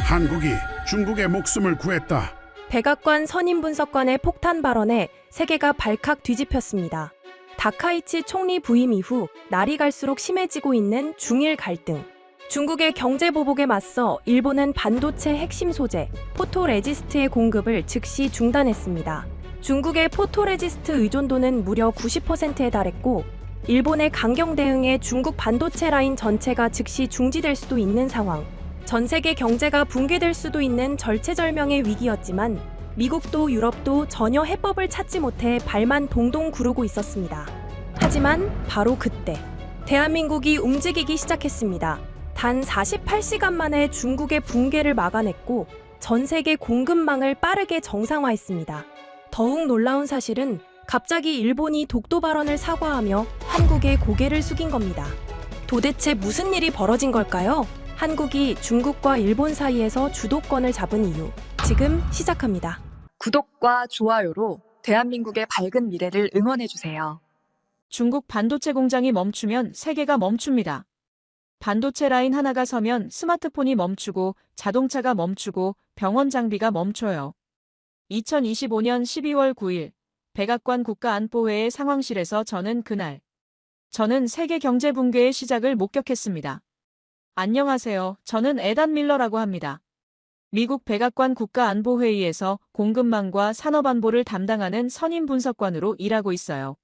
한국이 중국의 목숨을 구했다. 백악관 선임분석관의 폭탄 발언에 세계가 발칵 뒤집혔습니다. 다카이치 총리 부임 이후 날이 갈수록 심해지고 있는 중일 갈등. 중국의 경제 보복에 맞서 일본은 반도체 핵심 소재 포토레지스트의 공급을 즉시 중단했습니다. 중국의 포토레지스트 의존도는 무려 90%에 달했고 일본의 강경 대응에 중국 반도체 라인 전체가 즉시 중지될 수도 있는 상황. 전 세계 경제가 붕괴될 수도 있는 절체절명의 위기였지만 미국도 유럽도 전혀 해법을 찾지 못해 발만 동동 구르고 있었습니다. 하지만 바로 그때 대한민국이 움직이기 시작했습니다. 단 48시간 만에 중국의 붕괴를 막아냈고 전 세계 공급망을 빠르게 정상화했습니다. 더욱 놀라운 사실은 갑자기 일본이 독도 발언을 사과하며 한국에 고개를 숙인 겁니다. 도대체 무슨 일이 벌어진 걸까요? 한국이 중국과 일본 사이에서 주도권을 잡은 이유, 지금 시작합니다. 구독과 좋아요로 대한민국의 밝은 미래를 응원해주세요. 중국 반도체 공장이 멈추면 세계가 멈춥니다. 반도체 라인 하나가 서면 스마트폰이 멈추고 자동차가 멈추고 병원 장비가 멈춰요. 2025년 12월 9일 백악관 국가안보회의 상황실에서 저는 세계 경제 붕괴의 시작을 목격했습니다. 안녕하세요. 저는 에단 밀러라고 합니다. 미국 백악관 국가안보회의에서 공급망과 산업안보를 담당하는 선임 분석관으로 일하고 있어요.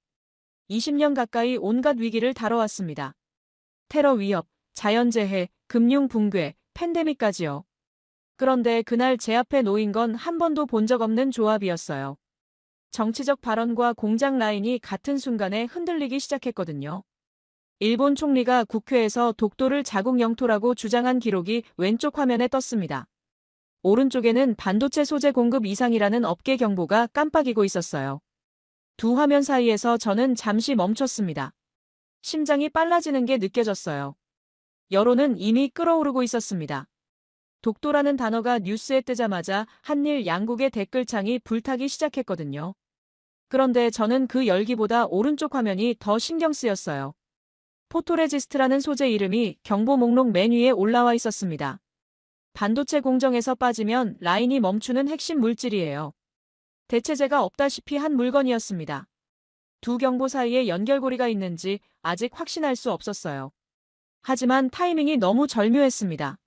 20년 가까이 온갖 위기를 다뤄왔습니다. 테러 위협, 자연재해, 금융 붕괴, 팬데믹까지요. 그런데 그날 제 앞에 놓인 건 한 번도 본 적 없는 조합이었어요. 정치적 발언과 공장 라인이 같은 순간에 흔들리기 시작했거든요. 일본 총리가 국회에서 독도를 자국 영토라고 주장한 기록이 왼쪽 화면에 떴습니다. 오른쪽에는 반도체 소재 공급 이상이라는 업계 경보가 깜빡이고 있었어요. 두 화면 사이에서 저는 잠시 멈췄습니다. 심장이 빨라지는 게 느껴졌어요. 여론은 이미 끓어오르고 있었습니다. 독도라는 단어가 뉴스에 뜨자마자 한일 양국의 댓글창이 불타기 시작했거든요. 그런데 저는 그 열기보다 오른쪽 화면이 더 신경 쓰였어요. 포토레지스트라는 소재 이름이 경보 목록 맨 위에 올라와 있었습니다. 반도체 공정에서 빠지면 라인이 멈추는 핵심 물질이에요. 대체제가 없다시피 한 물건이었습니다. 두 경보 사이에 연결고리가 있는지 아직 확신할 수 없었어요. 하지만 타이밍이 너무 절묘했습니다.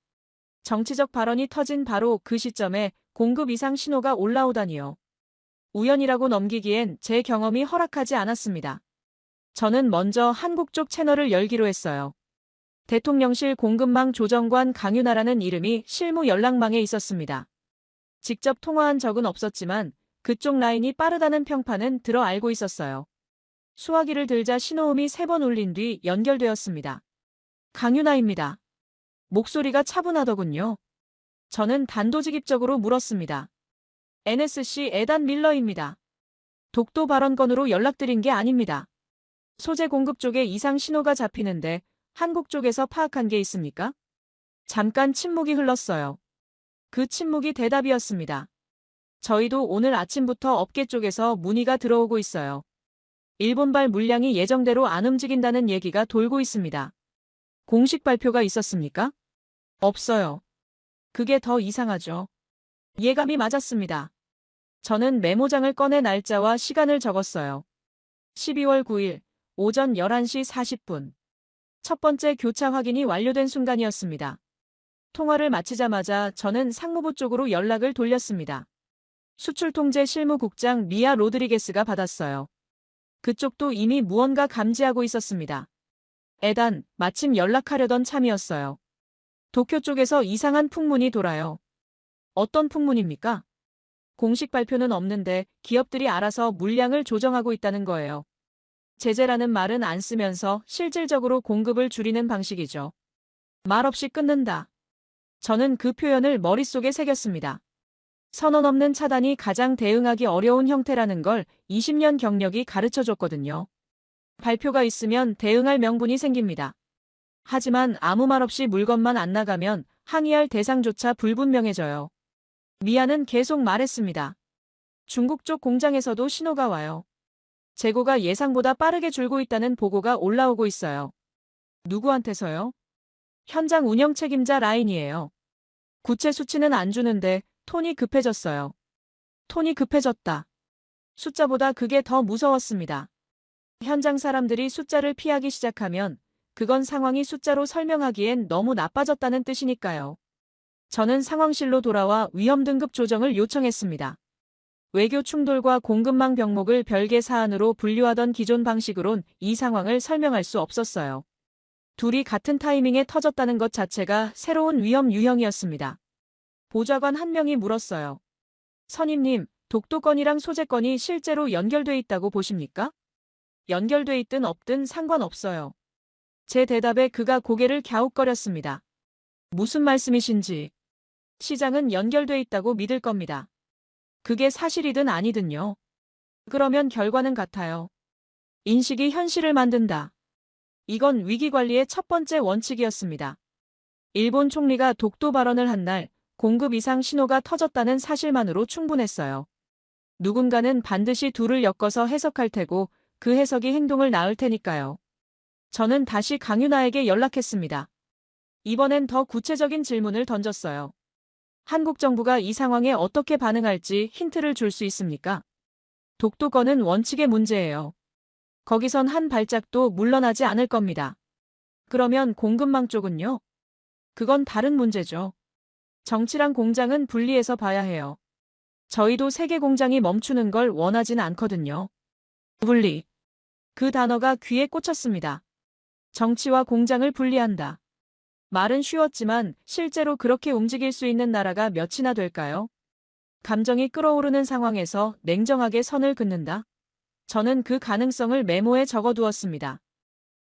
정치적 발언이 터진 바로 그 시점에 공급 이상 신호가 올라오다니요. 우연이라고 넘기기엔 제 경험이 허락하지 않았습니다. 저는 먼저 한국 쪽 채널을 열기로 했어요. 대통령실 공급망 조정관 강윤아라는 이름이 실무 연락망에 있었습니다. 직접 통화한 적은 없었지만 그쪽 라인이 빠르다는 평판은 들어 알고 있었어요. 수화기를 들자 신호음이 3번 울린 뒤 연결되었습니다. 강윤아입니다. 목소리가 차분하더군요. 저는 단도직입적으로 물었습니다. NSC 에단 밀러입니다. 독도 발언건으로 연락드린 게 아닙니다. 소재 공급 쪽에 이상 신호가 잡히는데 한국 쪽에서 파악한 게 있습니까? 잠깐 침묵이 흘렀어요. 그 침묵이 대답이었습니다. 저희도 오늘 아침부터 업계 쪽에서 문의가 들어오고 있어요. 일본발 물량이 예정대로 안 움직인다는 얘기가 돌고 있습니다. 공식 발표가 있었습니까? 없어요. 그게 더 이상하죠. 예감이 맞았습니다. 저는 메모장을 꺼내 날짜와 시간을 적었어요. 12월 9일 오전 11시 40분. 첫 번째 교차 확인이 완료된 순간이었습니다. 통화를 마치자마자 저는 상무부 쪽으로 연락을 돌렸습니다. 수출통제 실무국장 미아 로드리게스가 받았어요. 그쪽도 이미 무언가 감지하고 있었습니다. 에단, 마침 연락하려던 참이었어요. 도쿄 쪽에서 이상한 풍문이 돌아요. 어떤 풍문입니까? 공식 발표는 없는데 기업들이 알아서 물량을 조정하고 있다는 거예요. 제재라는 말은 안 쓰면서 실질적으로 공급을 줄이는 방식이죠. 말없이 끊는다. 저는 그 표현을 머릿속에 새겼습니다. 선언 없는 차단이 가장 대응하기 어려운 형태라는 걸 20년 경력이 가르쳐줬거든요. 발표가 있으면 대응할 명분이 생깁니다. 하지만 아무 말 없이 물건만 안 나가면 항의할 대상조차 불분명해져요. 미아는 계속 말했습니다. 중국 쪽 공장에서도 신호가 와요. 재고가 예상보다 빠르게 줄고 있다는 보고가 올라오고 있어요. 누구한테서요? 현장 운영 책임자 라인이에요. 구체 수치는 안 주는데 톤이 급해졌어요. 톤이 급해졌다. 숫자보다 그게 더 무서웠습니다. 현장 사람들이 숫자를 피하기 시작하면 그건 상황이 숫자로 설명하기엔 너무 나빠졌다는 뜻이니까요. 저는 상황실로 돌아와 위험 등급 조정을 요청했습니다. 외교 충돌과 공급망 병목을 별개 사안으로 분류하던 기존 방식으론 이 상황을 설명할 수 없었어요. 둘이 같은 타이밍에 터졌다는 것 자체가 새로운 위험 유형이었습니다. 보좌관 한 명이 물었어요. 선임님, 독도건이랑 소재건이 실제로 연결돼 있다고 보십니까? 연결돼 있든 없든 상관없어요. 제 대답에 그가 고개를 갸웃거렸습니다. 무슨 말씀이신지. 시장은 연결돼 있다고 믿을 겁니다. 그게 사실이든 아니든요. 그러면 결과는 같아요. 인식이 현실을 만든다. 이건 위기관리의 첫 번째 원칙이었습니다. 일본 총리가 독도 발언을 한 날 공급 이상 신호가 터졌다는 사실만으로 충분했어요. 누군가는 반드시 둘을 엮어서 해석할 테고 그 해석이 행동을 낳을 테니까요. 저는 다시 강윤아에게 연락했습니다. 이번엔 더 구체적인 질문을 던졌어요. 한국 정부가 이 상황에 어떻게 반응할지 힌트를 줄 수 있습니까? 독도건은 원칙의 문제예요. 거기선 한 발짝도 물러나지 않을 겁니다. 그러면 공급망 쪽은요? 그건 다른 문제죠. 정치랑 공장은 분리해서 봐야 해요. 저희도 세계 공장이 멈추는 걸 원하진 않거든요. 분리. 그 단어가 귀에 꽂혔습니다. 정치와 공장을 분리한다. 말은 쉬웠지만 실제로 그렇게 움직일 수 있는 나라가 몇이나 될까요? 감정이 끓어오르는 상황에서 냉정하게 선을 긋는다. 저는 그 가능성을 메모에 적어두었습니다.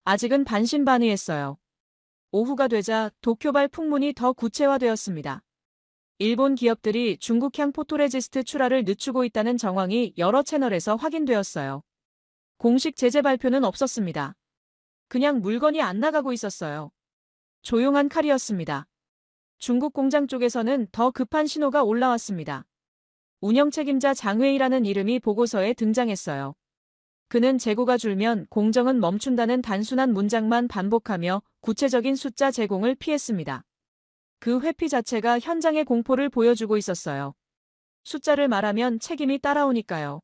아직은 반신반의했어요. 오후가 되자 도쿄발 풍문이 더 구체화되었습니다. 일본 기업들이 중국향 포토레지스트 출하를 늦추고 있다는 정황이 여러 채널에서 확인되었어요. 공식 제재 발표는 없었습니다. 그냥 물건이 안 나가고 있었어요. 조용한 칼이었습니다. 중국 공장 쪽에서는 더 급한 신호가 올라왔습니다. 운영 책임자 장회이라는 이름이 보고서에 등장했어요. 그는 재고가 줄면 공정은 멈춘다는 단순한 문장만 반복하며 구체적인 숫자 제공을 피했습니다. 그 회피 자체가 현장의 공포를 보여주고 있었어요. 숫자를 말하면 책임이 따라오니까요.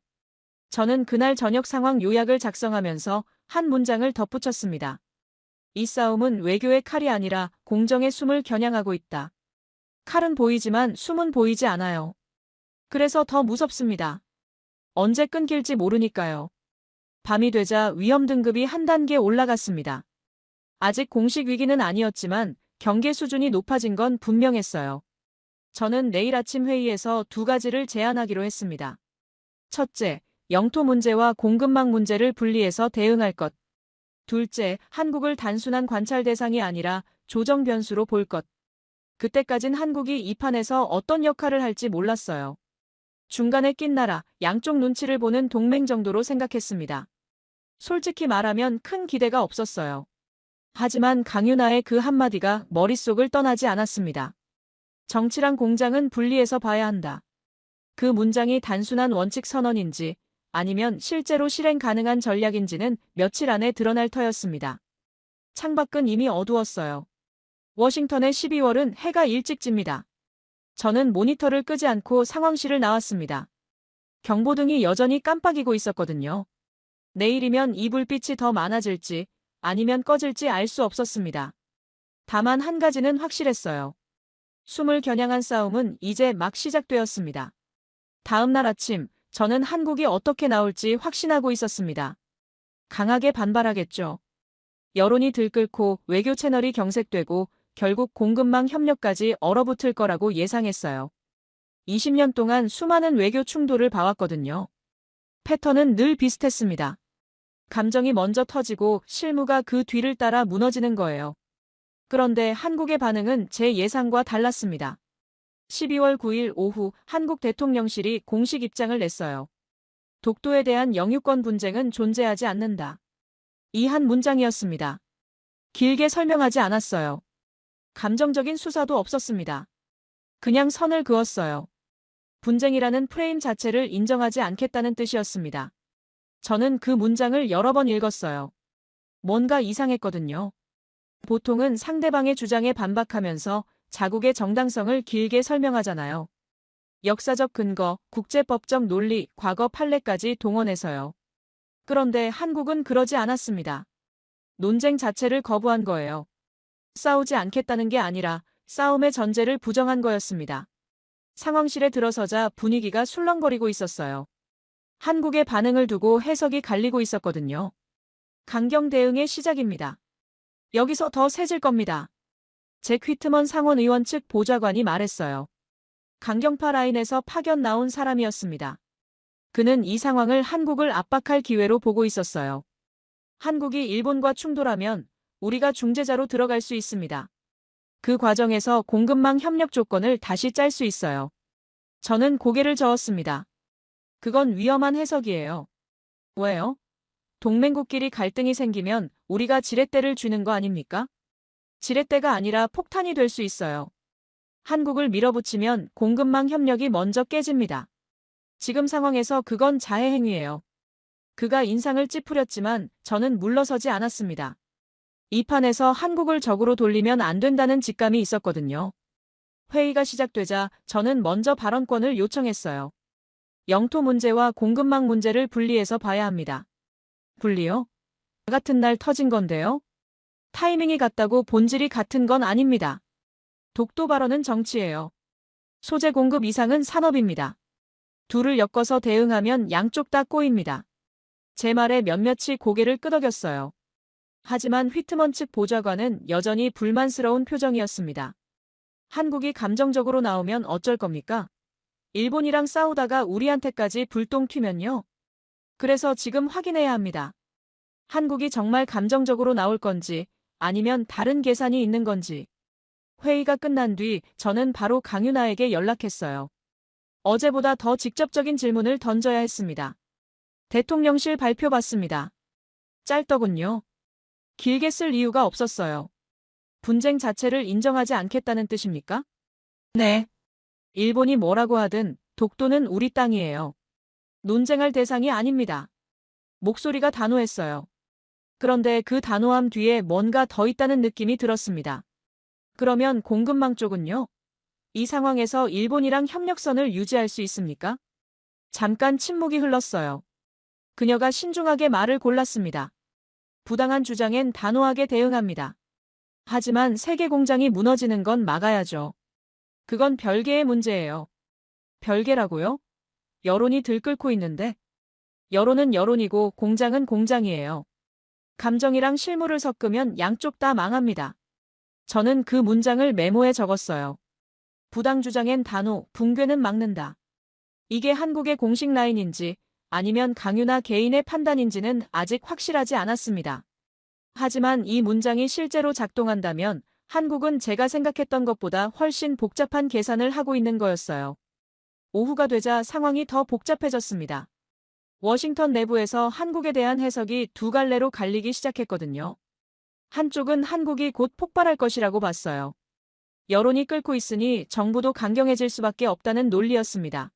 저는 그날 저녁 상황 요약을 작성하면서 한 문장을 덧붙였습니다. 이 싸움은 외교의 칼이 아니라 공정의 숨을 겨냥하고 있다. 칼은 보이지만 숨은 보이지 않아요. 그래서 더 무섭습니다. 언제 끊길지 모르니까요. 밤이 되자 위험 등급이 한 단계 올라갔습니다. 아직 공식 위기는 아니었지만 경계 수준이 높아진 건 분명했어요. 저는 내일 아침 회의에서 두 가지를 제안하기로 했습니다. 첫째, 영토 문제와 공급망 문제를 분리해서 대응할 것. 둘째, 한국을 단순한 관찰 대상이 아니라 조정 변수로 볼 것. 그때까진 한국이 이 판에서 어떤 역할을 할지 몰랐어요. 중간에 낀 나라, 양쪽 눈치를 보는 동맹 정도로 생각했습니다. 솔직히 말하면 큰 기대가 없었어요. 하지만 강윤아의 그 한마디가 머릿속을 떠나지 않았습니다. 정치랑 공장은 분리해서 봐야 한다. 그 문장이 단순한 원칙 선언인지 아니면 실제로 실행 가능한 전략인지는 며칠 안에 드러날 터였습니다. 창밖은 이미 어두웠어요. 워싱턴의 12월은 해가 일찍 집니다. 저는 모니터를 끄지 않고 상황실을 나왔습니다. 경보등이 여전히 깜빡이고 있었거든요. 내일이면 이 불빛이 더 많아질지 아니면 꺼질지 알 수 없었습니다. 다만 한 가지는 확실했어요. 숨을 겨냥한 싸움은 이제 막 시작되었습니다. 다음 날 아침, 저는 한국이 어떻게 나올지 확신하고 있었습니다. 강하게 반발하겠죠. 여론이 들끓고 외교 채널이 경색되고 결국 공급망 협력까지 얼어붙을 거라고 예상했어요. 20년 동안 수많은 외교 충돌을 봐왔거든요. 패턴은 늘 비슷했습니다. 감정이 먼저 터지고 실무가 그 뒤를 따라 무너지는 거예요. 그런데 한국의 반응은 제 예상과 달랐습니다. 12월 9일 오후 한국 대통령실이 공식 입장을 냈어요. 독도에 대한 영유권 분쟁은 존재하지 않는다. 이 한 문장이었습니다. 길게 설명하지 않았어요. 감정적인 수사도 없었습니다. 그냥 선을 그었어요. 분쟁이라는 프레임 자체를 인정하지 않겠다는 뜻이었습니다. 저는 그 문장을 여러 번 읽었어요. 뭔가 이상했거든요. 보통은 상대방의 주장에 반박하면서 자국의 정당성을 길게 설명하잖아요. 역사적 근거, 국제법적 논리, 과거 판례까지 동원해서요. 그런데 한국은 그러지 않았습니다. 논쟁 자체를 거부한 거예요. 싸우지 않겠다는 게 아니라 싸움의 전제를 부정한 거였습니다. 상황실에 들어서자 분위기가 술렁거리고 있었어요. 한국의 반응을 두고 해석이 갈리고 있었거든요. 강경 대응의 시작입니다. 여기서 더 세질 겁니다. 잭 휘트먼 상원 의원 측 보좌관이 말했어요. 강경파 라인에서 파견 나온 사람이었습니다. 그는 이 상황을 한국을 압박할 기회로 보고 있었어요. 한국이 일본과 충돌하면 우리가 중재자로 들어갈 수 있습니다. 그 과정에서 공급망 협력 조건을 다시 짤 수 있어요. 저는 고개를 저었습니다. 그건 위험한 해석이에요. 왜요? 동맹국끼리 갈등이 생기면 우리가 지렛대를 쥐는 거 아닙니까? 지렛대가 아니라 폭탄이 될 수 있어요. 한국을 밀어붙이면 공급망 협력이 먼저 깨집니다. 지금 상황에서 그건 자해 행위예요. 그가 인상을 찌푸렸지만 저는 물러서지 않았습니다. 이 판에서 한국을 적으로 돌리면 안 된다는 직감이 있었거든요. 회의가 시작되자 저는 먼저 발언권을 요청했어요. 영토 문제와 공급망 문제를 분리해서 봐야 합니다. 분리요? 같은 날 터진 건데요. 타이밍이 같다고 본질이 같은 건 아닙니다. 독도 발언은 정치예요. 소재 공급 이상은 산업입니다. 둘을 엮어서 대응하면 양쪽 다 꼬입니다. 제 말에 몇몇이 고개를 끄덕였어요. 하지만 휘트먼 측 보좌관은 여전히 불만스러운 표정이었습니다. 한국이 감정적으로 나오면 어쩔 겁니까? 일본이랑 싸우다가 우리한테까지 불똥 튀면요. 그래서 지금 확인해야 합니다. 한국이 정말 감정적으로 나올 건지 아니면 다른 계산이 있는 건지. 회의가 끝난 뒤 저는 바로 강윤아에게 연락했어요. 어제보다 더 직접적인 질문을 던져야 했습니다. 대통령실 발표 받습니다. 짧더군요. 길게 쓸 이유가 없었어요. 분쟁 자체를 인정하지 않겠다는 뜻입니까? 네. 일본이 뭐라고 하든 독도는 우리 땅이에요. 논쟁할 대상이 아닙니다. 목소리가 단호했어요. 그런데 그 단호함 뒤에 뭔가 더 있다는 느낌이 들었습니다. 그러면 공급망 쪽은요? 이 상황에서 일본이랑 협력선을 유지할 수 있습니까? 잠깐 침묵이 흘렀어요. 그녀가 신중하게 말을 골랐습니다. 부당한 주장엔 단호하게 대응합니다. 하지만 세계 공장이 무너지는 건 막아야죠. 그건 별개의 문제예요. 별개라고요? 여론이 들끓고 있는데? 여론은 여론이고 공장은 공장이에요. 감정이랑 실무를 섞으면 양쪽 다 망합니다. 저는 그 문장을 메모에 적었어요. 부당 주장엔 단호, 붕괴는 막는다. 이게 한국의 공식 라인인지 아니면 강윤아 개인의 판단인지는 아직 확실하지 않았습니다. 하지만 이 문장이 실제로 작동한다면 한국은 제가 생각했던 것보다 훨씬 복잡한 계산을 하고 있는 거였어요. 오후가 되자 상황이 더 복잡해졌습니다. 워싱턴 내부에서 한국에 대한 해석이 두 갈래로 갈리기 시작했거든요. 한쪽은 한국이 곧 폭발할 것이라고 봤어요. 여론이 끓고 있으니 정부도 강경해질 수밖에 없다는 논리였습니다.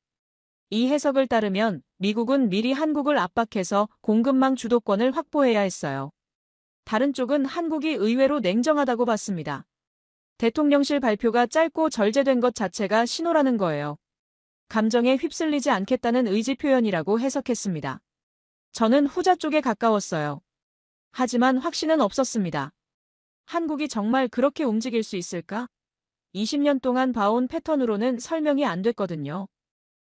이 해석을 따르면 미국은 미리 한국을 압박해서 공급망 주도권을 확보해야 했어요. 다른 쪽은 한국이 의외로 냉정하다고 봤습니다. 대통령실 발표가 짧고 절제된 것 자체가 신호라는 거예요. 감정에 휩쓸리지 않겠다는 의지 표현이라고 해석했습니다. 저는 후자 쪽에 가까웠어요. 하지만 확신은 없었습니다. 한국이 정말 그렇게 움직일 수 있을까? 20년 동안 봐온 패턴으로는 설명이 안 됐거든요.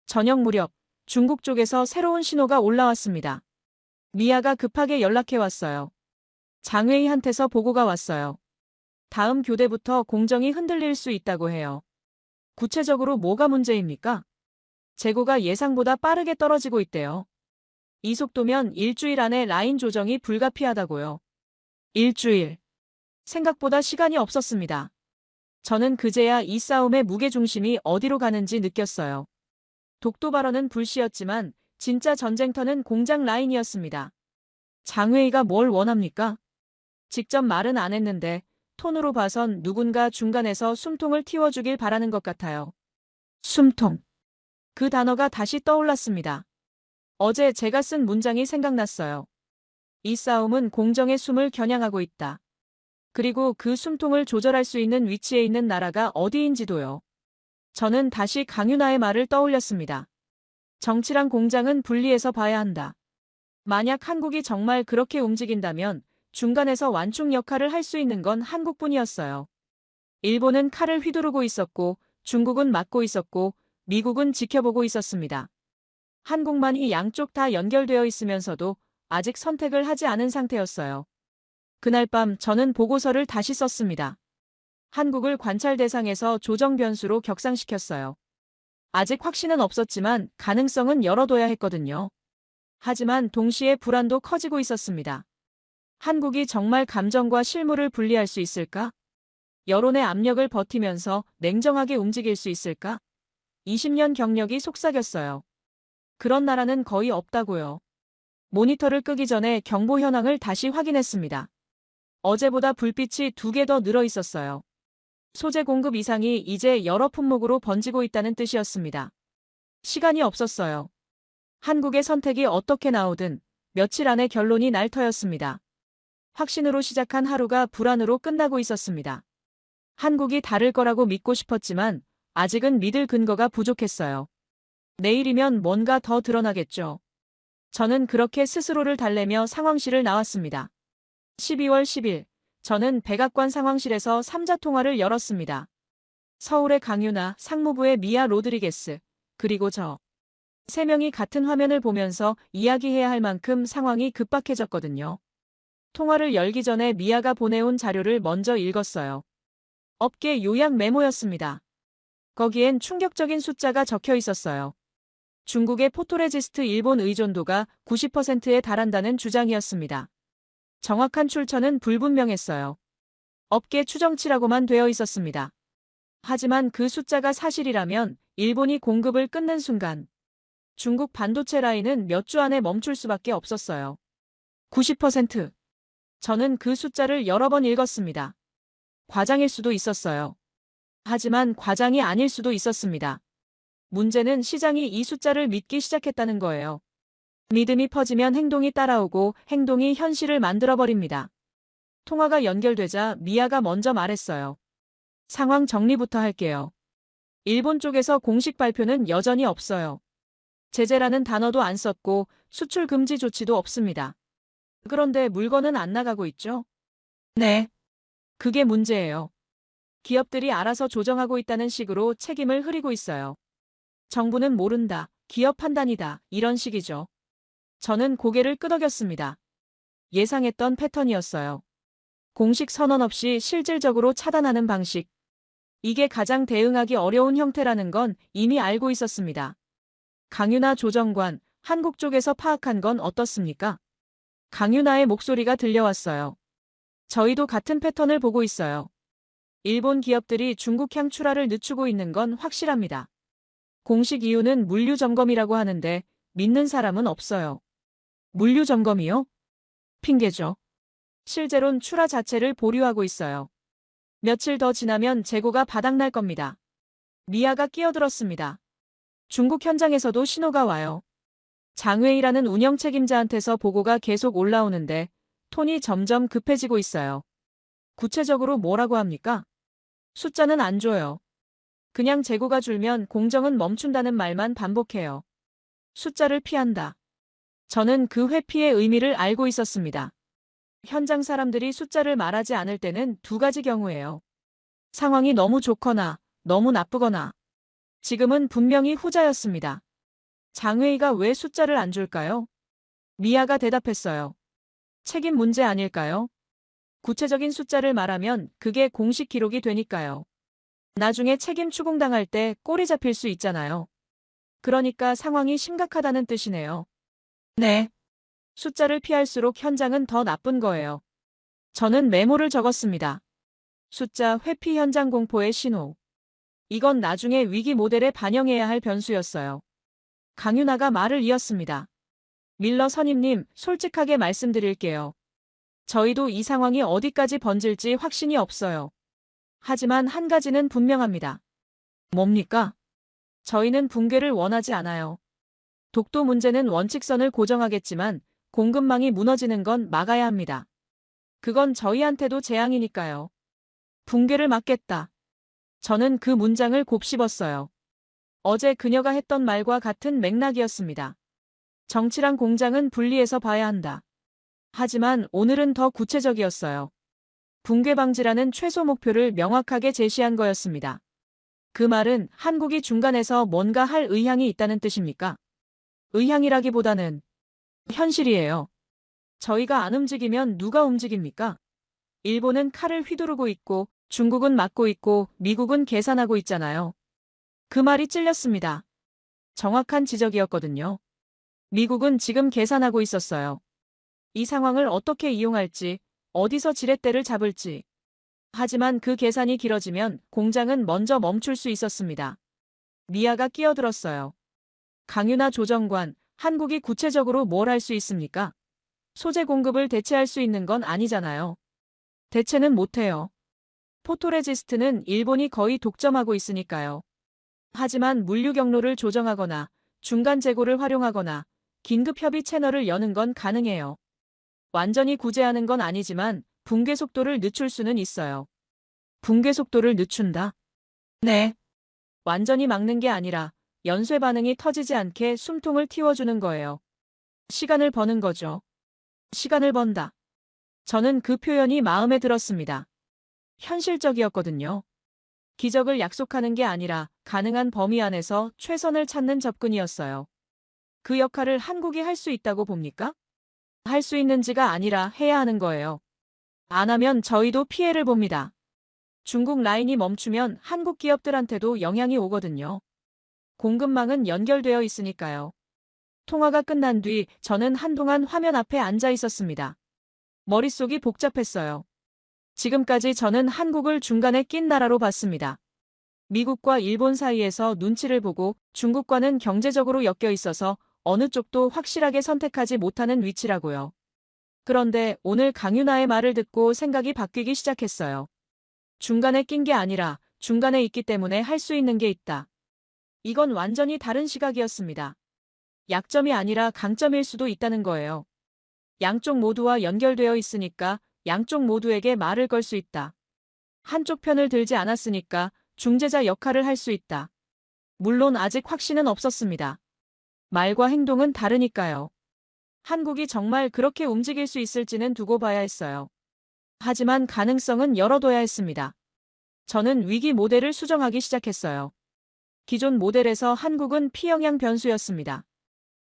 저녁 무렵 중국 쪽에서 새로운 신호가 올라왔습니다. 미아가 급하게 연락해왔어요. 장회의한테서 보고가 왔어요. 다음 교대부터 공정이 흔들릴 수 있다고 해요. 구체적으로 뭐가 문제입니까? 재고가 예상보다 빠르게 떨어지고 있대요. 이 속도면 일주일 안에 라인 조정이 불가피하다고요. 일주일. 생각보다 시간이 없었습니다. 저는 그제야 이 싸움의 무게중심이 어디로 가는지 느꼈어요. 독도 발언은 불씨였지만 진짜 전쟁터는 공장 라인이었습니다. 장회의가 뭘 원합니까? 직접 말은 안 했는데 톤으로 봐선 누군가 중간에서 숨통을 틔워주길 바라는 것 같아요. 숨통. 그 단어가 다시 떠올랐습니다. 어제 제가 쓴 문장이 생각났어요. 이 싸움은 공정의 숨을 겨냥하고 있다. 그리고 그 숨통을 조절할 수 있는 위치에 있는 나라가 어디인지도요. 저는 다시 강윤아의 말을 떠올렸습니다. 정치랑 공장은 분리해서 봐야 한다. 만약 한국이 정말 그렇게 움직인다면 중간에서 완충 역할을 할 수 있는 건 한국뿐이었어요. 일본은 칼을 휘두르고 있었고, 중국은 막고 있었고, 미국은 지켜보고 있었습니다. 한국만이 양쪽 다 연결되어 있으면서도 아직 선택을 하지 않은 상태였어요. 그날 밤 저는 보고서를 다시 썼습니다. 한국을 관찰 대상에서 조정 변수로 격상시켰어요. 아직 확신은 없었지만 가능성은 열어둬야 했거든요. 하지만 동시에 불안도 커지고 있었습니다. 한국이 정말 감정과 실무를 분리할 수 있을까? 여론의 압력을 버티면서 냉정하게 움직일 수 있을까? 20년 경력이 속삭였어요. 그런 나라는 거의 없다고요. 모니터를 끄기 전에 경보 현황을 다시 확인했습니다. 어제보다 불빛이 2개 더 늘어 있었어요. 소재 공급 이상이 이제 여러 품목으로 번지고 있다는 뜻이었습니다. 시간이 없었어요. 한국의 선택이 어떻게 나오든 며칠 안에 결론이 날 터였습니다. 확신으로 시작한 하루가 불안으로 끝나고 있었습니다. 한국이 다를 거라고 믿고 싶었지만 아직은 믿을 근거가 부족했어요. 내일이면 뭔가 더 드러나겠죠. 저는 그렇게 스스로를 달래며 상황실을 나왔습니다. 12월 10일, 저는 백악관 상황실에서 3자 통화를 열었습니다. 서울의 강윤아, 상무부의 미아 로드리게스, 그리고 저. 3명이 같은 화면을 보면서 이야기해야 할 만큼 상황이 급박해졌거든요. 통화를 열기 전에 미아가 보내온 자료를 먼저 읽었어요. 업계 요약 메모였습니다. 거기엔 충격적인 숫자가 적혀 있었어요. 중국의 포토레지스트 일본 의존도가 90%에 달한다는 주장이었습니다. 정확한 출처는 불분명했어요. 업계 추정치라고만 되어 있었습니다. 하지만 그 숫자가 사실이라면 일본이 공급을 끊는 순간 중국 반도체 라인은 몇 주 안에 멈출 수밖에 없었어요. 90%. 저는 그 숫자를 여러 번 읽었습니다. 과장일 수도 있었어요. 하지만 과장이 아닐 수도 있었습니다. 문제는 시장이 이 숫자를 믿기 시작했다는 거예요. 믿음이 퍼지면 행동이 따라오고 행동이 현실을 만들어버립니다. 통화가 연결되자 미아가 먼저 말했어요. 상황 정리부터 할게요. 일본 쪽에서 공식 발표는 여전히 없어요. 제재라는 단어도 안 썼고 수출 금지 조치도 없습니다. 그런데 물건은 안 나가고 있죠? 네. 그게 문제예요. 기업들이 알아서 조정하고 있다는 식으로 책임을 흐리고 있어요. 정부는 모른다, 기업 판단이다, 이런 식이죠. 저는 고개를 끄덕였습니다. 예상했던 패턴이었어요. 공식 선언 없이 실질적으로 차단하는 방식. 이게 가장 대응하기 어려운 형태라는 건 이미 알고 있었습니다. 강윤아 조정관, 한국 쪽에서 파악한 건 어떻습니까? 강윤아의 목소리가 들려왔어요. 저희도 같은 패턴을 보고 있어요. 일본 기업들이 중국향 출하를 늦추고 있는 건 확실합니다. 공식 이유는 물류 점검이라고 하는데 믿는 사람은 없어요. 물류 점검이요? 핑계죠. 실제론 출하 자체를 보류하고 있어요. 며칠 더 지나면 재고가 바닥날 겁니다. 미아가 끼어들었습니다. 중국 현장에서도 신호가 와요. 장웨이라는 운영 책임자한테서 보고가 계속 올라오는데 톤이 점점 급해지고 있어요. 구체적으로 뭐라고 합니까? 숫자는 안 줘요. 그냥 재고가 줄면 공정은 멈춘다는 말만 반복해요. 숫자를 피한다. 저는 그 회피의 의미를 알고 있었습니다. 현장 사람들이 숫자를 말하지 않을 때는 2가지 경우예요. 상황이 너무 좋거나 너무 나쁘거나. 지금은 분명히 후자였습니다. 장회의가 왜 숫자를 안 줄까요? 미아가 대답했어요. 책임 문제 아닐까요? 구체적인 숫자를 말하면 그게 공식 기록이 되니까요. 나중에 책임 추궁당할 때 꼬리 잡힐 수 있잖아요. 그러니까 상황이 심각하다는 뜻이네요. 네. 숫자를 피할수록 현장은 더 나쁜 거예요. 저는 메모를 적었습니다. 숫자 회피 현장 공포의 신호. 이건 나중에 위기 모델에 반영해야 할 변수였어요. 강윤아가 말을 이었습니다. 밀러 선임님, 솔직하게 말씀드릴게요. 저희도 이 상황이 어디까지 번질지 확신이 없어요. 하지만 한 가지는 분명합니다. 뭡니까? 저희는 붕괴를 원하지 않아요. 독도 문제는 원칙선을 고정하겠지만 공급망이 무너지는 건 막아야 합니다. 그건 저희한테도 재앙이니까요. 붕괴를 막겠다. 저는 그 문장을 곱씹었어요. 어제 그녀가 했던 말과 같은 맥락이었습니다. 정치랑 공장은 분리해서 봐야 한다. 하지만 오늘은 더 구체적이었어요. 붕괴 방지라는 최소 목표를 명확하게 제시한 거였습니다. 그 말은 한국이 중간에서 뭔가 할 의향이 있다는 뜻입니까? 의향이라기보다는 현실이에요. 저희가 안 움직이면 누가 움직입니까? 일본은 칼을 휘두르고 있고 중국은 막고 있고 미국은 계산하고 있잖아요. 그 말이 찔렸습니다. 정확한 지적이었거든요. 미국은 지금 계산하고 있었어요. 이 상황을 어떻게 이용할지, 어디서 지렛대를 잡을지. 하지만 그 계산이 길어지면 공장은 먼저 멈출 수 있었습니다. 미아가 끼어들었어요. 강윤아 조정관, 한국이 구체적으로 뭘 할 수 있습니까? 소재 공급을 대체할 수 있는 건 아니잖아요. 대체는 못해요. 포토레지스트는 일본이 거의 독점하고 있으니까요. 하지만 물류 경로를 조정하거나 중간 재고를 활용하거나 긴급 협의 채널을 여는 건 가능해요. 완전히 구제하는 건 아니지만 붕괴 속도를 늦출 수는 있어요. 붕괴 속도를 늦춘다? 네. 완전히 막는 게 아니라 연쇄 반응이 터지지 않게 숨통을 틔워주는 거예요. 시간을 버는 거죠. 시간을 번다. 저는 그 표현이 마음에 들었습니다. 현실적이었거든요. 기적을 약속하는 게 아니라 가능한 범위 안에서 최선을 찾는 접근이었어요. 그 역할을 한국이 할 수 있다고 봅니까? 할 수 있는지가 아니라 해야 하는 거예요. 안 하면 저희도 피해를 봅니다. 중국 라인이 멈추면 한국 기업들한테도 영향이 오거든요. 공급망은 연결되어 있으니까요. 통화가 끝난 뒤 저는 한동안 화면 앞에 앉아 있었습니다. 머릿속이 복잡했어요. 지금까지 저는 한국을 중간에 낀 나라로 봤습니다. 미국과 일본 사이에서 눈치를 보고 중국과는 경제적으로 엮여 있어서 어느 쪽도 확실하게 선택하지 못하는 위치라고요. 그런데 오늘 강윤아의 말을 듣고 생각이 바뀌기 시작했어요. 중간에 낀 게 아니라 중간에 있기 때문에 할 수 있는 게 있다. 이건 완전히 다른 시각이었습니다. 약점이 아니라 강점일 수도 있다는 거예요. 양쪽 모두와 연결되어 있으니까 양쪽 모두에게 말을 걸 수 있다. 한쪽 편을 들지 않았으니까 중재자 역할을 할 수 있다. 물론 아직 확신은 없었습니다. 말과 행동은 다르니까요. 한국이 정말 그렇게 움직일 수 있을지는 두고 봐야 했어요. 하지만 가능성은 열어둬야 했습니다. 저는 위기 모델을 수정하기 시작했어요. 기존 모델에서 한국은 피영향 변수였습니다.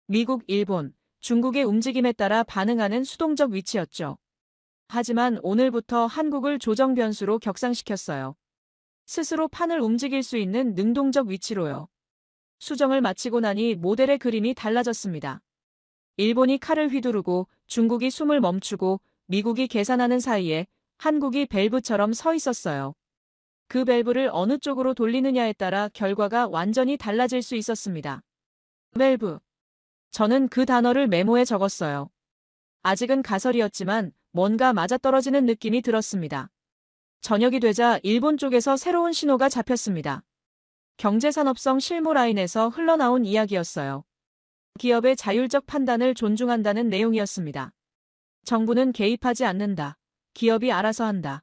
미국, 일본, 중국의 움직임에 따라 반응하는 수동적 위치였죠. 하지만 오늘부터 한국을 조정 변수로 격상시켰어요. 스스로 판을 움직일 수 있는 능동적 위치로요. 수정을 마치고 나니 모델의 그림이 달라졌습니다. 일본이 칼을 휘두르고 중국이 숨을 멈추고 미국이 계산하는 사이에 한국이 밸브처럼 서 있었어요. 그 밸브를 어느 쪽으로 돌리느냐에 따라 결과가 완전히 달라질 수 있었습니다. 밸브. 저는 그 단어를 메모에 적었어요. 아직은 가설이었지만 뭔가 맞아떨어지는 느낌이 들었습니다. 저녁이 되자 일본 쪽에서 새로운 신호가 잡혔습니다. 경제산업성 실무 라인에서 흘러나온 이야기였어요. 기업의 자율적 판단을 존중한다는 내용이었습니다. 정부는 개입하지 않는다. 기업이 알아서 한다.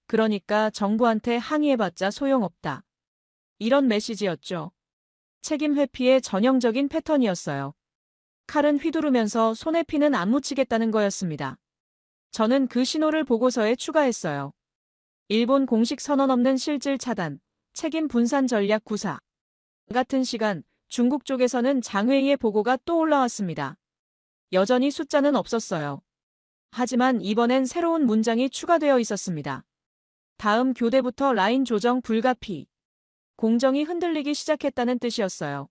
그러니까 정부한테 항의해봤자 소용없다. 이런 메시지였죠. 책임 회피의 전형적인 패턴이었어요. 칼은 휘두르면서 손에 피는 안 묻히겠다는 거였습니다. 저는 그 신호를 보고서에 추가했어요. 일본 공식 선언 없는 실질 차단, 책임 분산 전략 구사. 같은 시간 중국 쪽에서는 장회의의 보고가 또 올라왔습니다. 여전히 숫자는 없었어요. 하지만 이번엔 새로운 문장이 추가되어 있었습니다. 다음 교대부터 라인 조정 불가피. 공정이 흔들리기 시작했다는 뜻이었어요.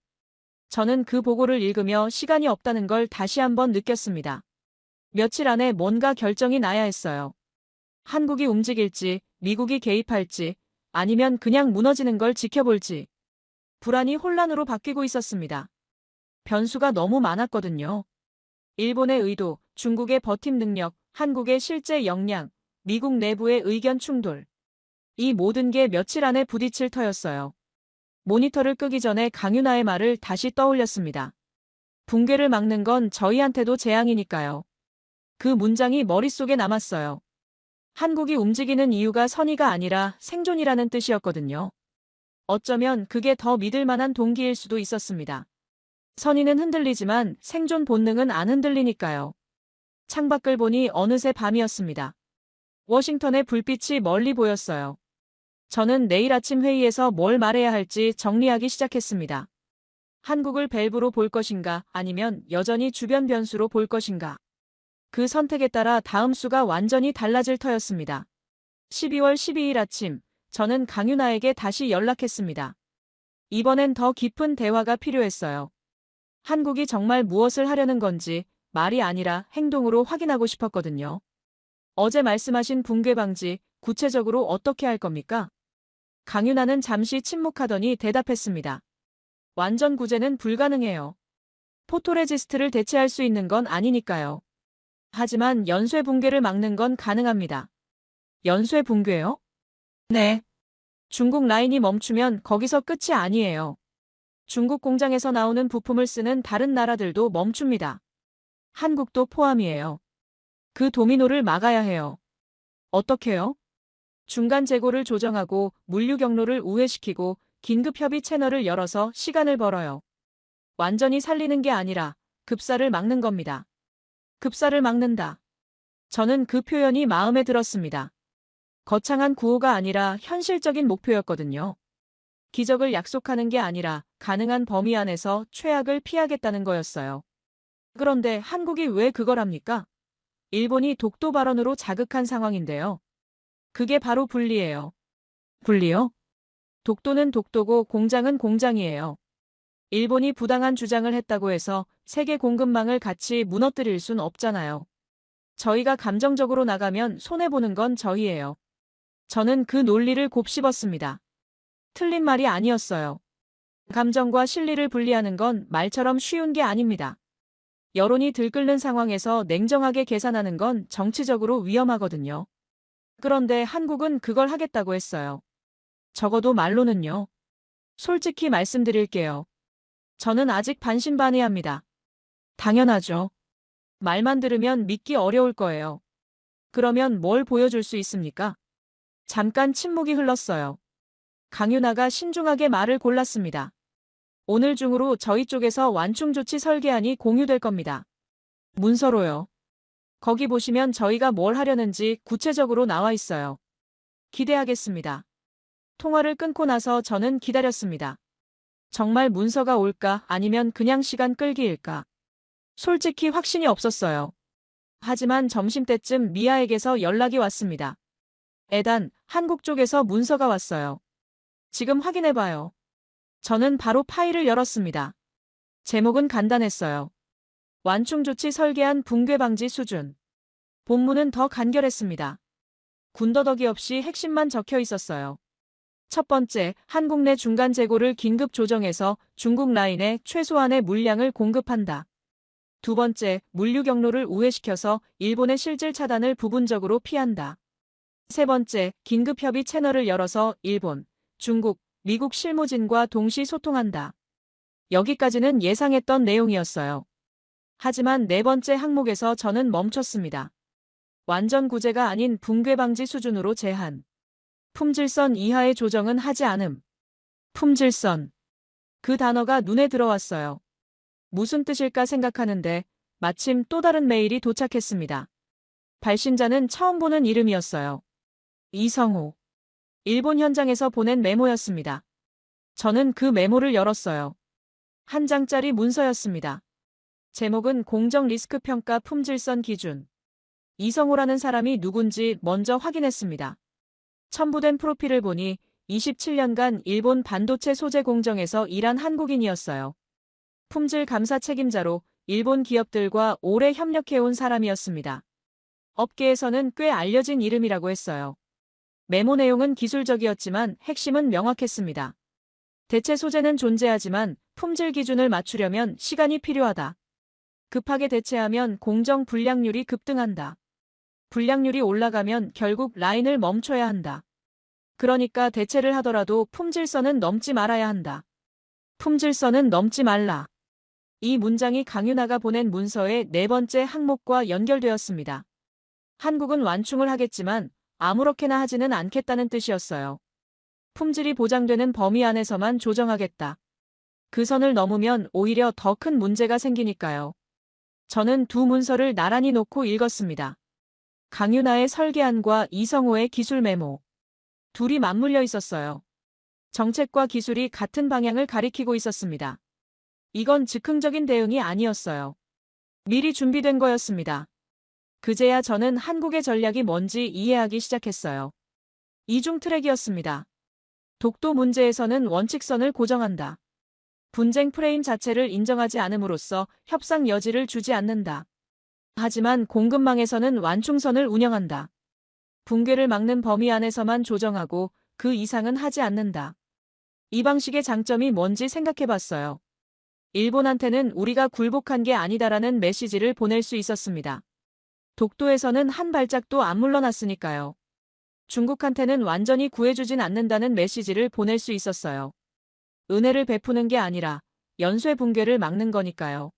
저는 그 보고를 읽으며 시간이 없다는 걸 다시 한번 느꼈습니다. 며칠 안에 뭔가 결정이 나야 했어요. 한국이 움직일지, 미국이 개입할지, 아니면 그냥 무너지는 걸 지켜볼지. 불안이 혼란으로 바뀌고 있었습니다. 변수가 너무 많았거든요. 일본의 의도, 중국의 버팀 능력, 한국의 실제 역량, 미국 내부의 의견 충돌. 이 모든 게 며칠 안에 부딪힐 터였어요. 모니터를 끄기 전에 강윤아의 말을 다시 떠올렸습니다. 붕괴를 막는 건 저희한테도 재앙이니까요. 그 문장이 머릿속에 남았어요. 한국이 움직이는 이유가 선의가 아니라 생존이라는 뜻이었거든요. 어쩌면 그게 더 믿을 만한 동기일 수도 있었습니다. 선의는 흔들리지만 생존 본능은 안 흔들리니까요. 창밖을 보니 어느새 밤이었습니다. 워싱턴의 불빛이 멀리 보였어요. 저는 내일 아침 회의에서 뭘 말해야 할지 정리하기 시작했습니다. 한국을 밸브로 볼 것인가 아니면 여전히 주변 변수로 볼 것인가. 그 선택에 따라 다음 수가 완전히 달라질 터였습니다. 12월 12일 아침, 저는 강윤아에게 다시 연락했습니다. 이번엔 더 깊은 대화가 필요했어요. 한국이 정말 무엇을 하려는 건지 말이 아니라 행동으로 확인하고 싶었거든요. 어제 말씀하신 붕괴 방지, 구체적으로 어떻게 할 겁니까? 강윤아는 잠시 침묵하더니 대답했습니다. 완전 구제는 불가능해요. 포토레지스트를 대체할 수 있는 건 아니니까요. 하지만 연쇄 붕괴를 막는 건 가능합니다. 연쇄 붕괴요? 네. 중국 라인이 멈추면 거기서 끝이 아니에요. 중국 공장에서 나오는 부품을 쓰는 다른 나라들도 멈춥니다. 한국도 포함이에요. 그 도미노를 막아야 해요. 어떻게요? 중간 재고를 조정하고 물류 경로를 우회시키고 긴급 협의 채널을 열어서 시간을 벌어요. 완전히 살리는 게 아니라 급사를 막는 겁니다. 급사를 막는다. 저는 그 표현이 마음에 들었습니다. 거창한 구호가 아니라 현실적인 목표였거든요. 기적을 약속하는 게 아니라 가능한 범위 안에서 최악을 피하겠다는 거였어요. 그런데 한국이 왜 그걸 합니까? 일본이 독도 발언으로 자극한 상황인데요. 그게 바로 분리예요. 분리요? 독도는 독도고 공장은 공장이에요. 일본이 부당한 주장을 했다고 해서 세계 공급망을 같이 무너뜨릴 순 없잖아요. 저희가 감정적으로 나가면 손해보는 건 저희예요. 저는 그 논리를 곱씹었습니다. 틀린 말이 아니었어요. 감정과 실리를 분리하는 건 말처럼 쉬운 게 아닙니다. 여론이 들끓는 상황에서 냉정하게 계산하는 건 정치적으로 위험하거든요. 그런데 한국은 그걸 하겠다고 했어요. 적어도 말로는요. 솔직히 말씀드릴게요. 저는 아직 반신반의합니다. 당연하죠. 말만 들으면 믿기 어려울 거예요. 그러면 뭘 보여줄 수 있습니까? 잠깐 침묵이 흘렀어요. 강윤아가 신중하게 말을 골랐습니다. 오늘 중으로 저희 쪽에서 완충 조치 설계안이 공유될 겁니다. 문서로요. 거기 보시면 저희가 뭘 하려는지 구체적으로 나와 있어요. 기대하겠습니다. 통화를 끊고 나서 저는 기다렸습니다. 정말 문서가 올까 아니면 그냥 시간 끌기일까? 솔직히 확신이 없었어요. 하지만 점심때쯤 미아에게서 연락이 왔습니다. 에단, 한국 쪽에서 문서가 왔어요. 지금 확인해봐요. 저는 바로 파일을 열었습니다. 제목은 간단했어요. 완충 조치 설계안 붕괴 방지 수준. 본문은 더 간결했습니다. 군더더기 없이 핵심만 적혀 있었어요. 첫 번째, 한국 내 중간 재고를 긴급 조정해서 중국 라인에 최소한의 물량을 공급한다. 두 번째, 물류 경로를 우회시켜서 일본의 실질 차단을 부분적으로 피한다. 세 번째, 긴급 협의 채널을 열어서 일본, 중국, 미국 실무진과 동시 소통한다. 여기까지는 예상했던 내용이었어요. 하지만 네 번째 항목에서 저는 멈췄습니다. 완전 구제가 아닌 붕괴 방지 수준으로 제한. 품질선 이하의 조정은 하지 않음. 품질선. 그 단어가 눈에 들어왔어요. 무슨 뜻일까 생각하는데 마침 또 다른 메일이 도착했습니다. 발신자는 처음 보는 이름이었어요. 이성호. 일본 현장에서 보낸 메모였습니다. 저는 그 메모를 열었어요. 한 장짜리 문서였습니다. 제목은 공정 리스크 평가 품질선 기준. 이성호라는 사람이 누군지 먼저 확인했습니다. 첨부된 프로필을 보니 27년간 일본 반도체 소재 공정에서 일한 한국인이었어요. 품질 감사 책임자로 일본 기업들과 오래 협력해온 사람이었습니다. 업계에서는 꽤 알려진 이름이라고 했어요. 메모 내용은 기술적이었지만 핵심은 명확했습니다. 대체 소재는 존재하지만 품질 기준을 맞추려면 시간이 필요하다. 급하게 대체하면 공정 불량률이 급등한다. 불량률이 올라가면 결국 라인을 멈춰야 한다. 그러니까 대체를 하더라도 품질선은 넘지 말아야 한다. 품질선은 넘지 말라. 이 문장이 강윤아가 보낸 문서의 네 번째 항목과 연결되었습니다. 한국은 완충을 하겠지만 아무렇게나 하지는 않겠다는 뜻이었어요. 품질이 보장되는 범위 안에서만 조정하겠다. 그 선을 넘으면 오히려 더 큰 문제가 생기니까요. 저는 두 문서를 나란히 놓고 읽었습니다. 강윤아의 설계안과 이성호의 기술 메모. 둘이 맞물려 있었어요. 정책과 기술이 같은 방향을 가리키고 있었습니다. 이건 즉흥적인 대응이 아니었어요. 미리 준비된 거였습니다. 그제야 저는 한국의 전략이 뭔지 이해하기 시작했어요. 이중 트랙이었습니다. 독도 문제에서는 원칙선을 고정한다. 분쟁 프레임 자체를 인정하지 않음으로써 협상 여지를 주지 않는다. 하지만 공급망에서는 완충선을 운영한다. 붕괴를 막는 범위 안에서만 조정하고 그 이상은 하지 않는다. 이 방식의 장점이 뭔지 생각해봤어요. 일본한테는 우리가 굴복한 게 아니다라는 메시지를 보낼 수 있었습니다. 독도에서는 한 발짝도 안 물러났으니까요. 중국한테는 완전히 구해주진 않는다는 메시지를 보낼 수 있었어요. 은혜를 베푸는 게 아니라 연쇄 붕괴를 막는 거니까요.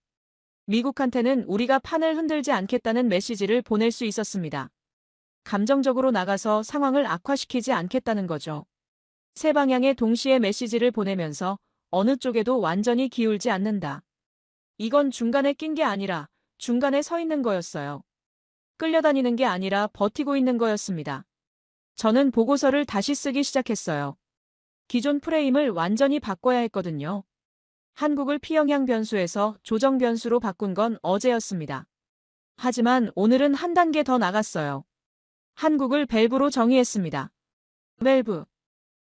미국한테는 우리가 판을 흔들지 않겠다는 메시지를 보낼 수 있었습니다. 감정적으로 나가서 상황을 악화시키지 않겠다는 거죠. 세 방향의 동시에 메시지를 보내면서 어느 쪽에도 완전히 기울지 않는다. 이건 중간에 낀 게 아니라 중간에 서 있는 거였어요. 끌려다니는 게 아니라 버티고 있는 거였습니다. 저는 보고서를 다시 쓰기 시작했어요. 기존 프레임을 완전히 바꿔야 했거든요. 한국을 피영향 변수에서 조정 변수로 바꾼 건 어제였습니다. 하지만 오늘은 한 단계 더 나갔어요. 한국을 밸브로 정의했습니다. 밸브.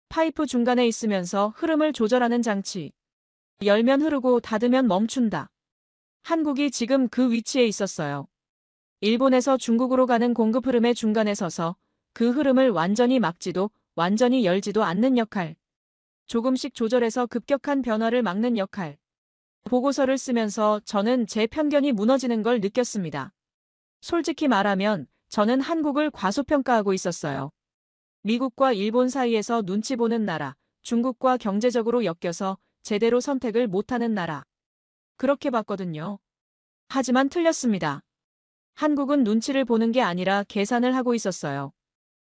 파이프 중간에 있으면서 흐름을 조절하는 장치. 열면 흐르고 닫으면 멈춘다. 한국이 지금 그 위치에 있었어요. 일본에서 중국으로 가는 공급 흐름의 중간에 서서 그 흐름을 완전히 막지도 완전히 열지도 않는 역할. 조금씩 조절해서 급격한 변화를 막는 역할. 보고서를 쓰면서 저는 제 편견이 무너지는 걸 느꼈습니다. 솔직히 말하면 저는 한국을 과소평가하고 있었어요. 미국과 일본 사이에서 눈치 보는 나라, 중국과 경제적으로 엮여서 제대로 선택을 못하는 나라. 그렇게 봤거든요. 하지만 틀렸습니다. 한국은 눈치를 보는 게 아니라 계산을 하고 있었어요.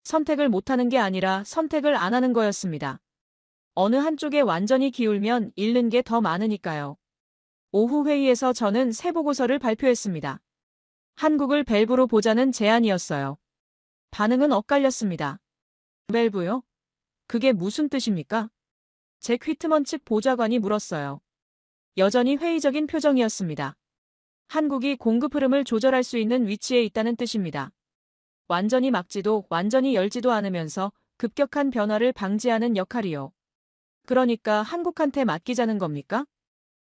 선택을 못하는 게 아니라 선택을 안 하는 거였습니다. 어느 한쪽에 완전히 기울면 잃는 게 더 많으니까요. 오후 회의에서 저는 새 보고서를 발표했습니다. 한국을 밸브로 보자는 제안이었어요. 반응은 엇갈렸습니다. 밸브요? 그게 무슨 뜻입니까? 잭 휘트먼 측 보좌관이 물었어요. 여전히 회의적인 표정이었습니다. 한국이 공급 흐름을 조절할 수 있는 위치에 있다는 뜻입니다. 완전히 막지도 완전히 열지도 않으면서 급격한 변화를 방지하는 역할이요. 그러니까 한국한테 맡기자는 겁니까?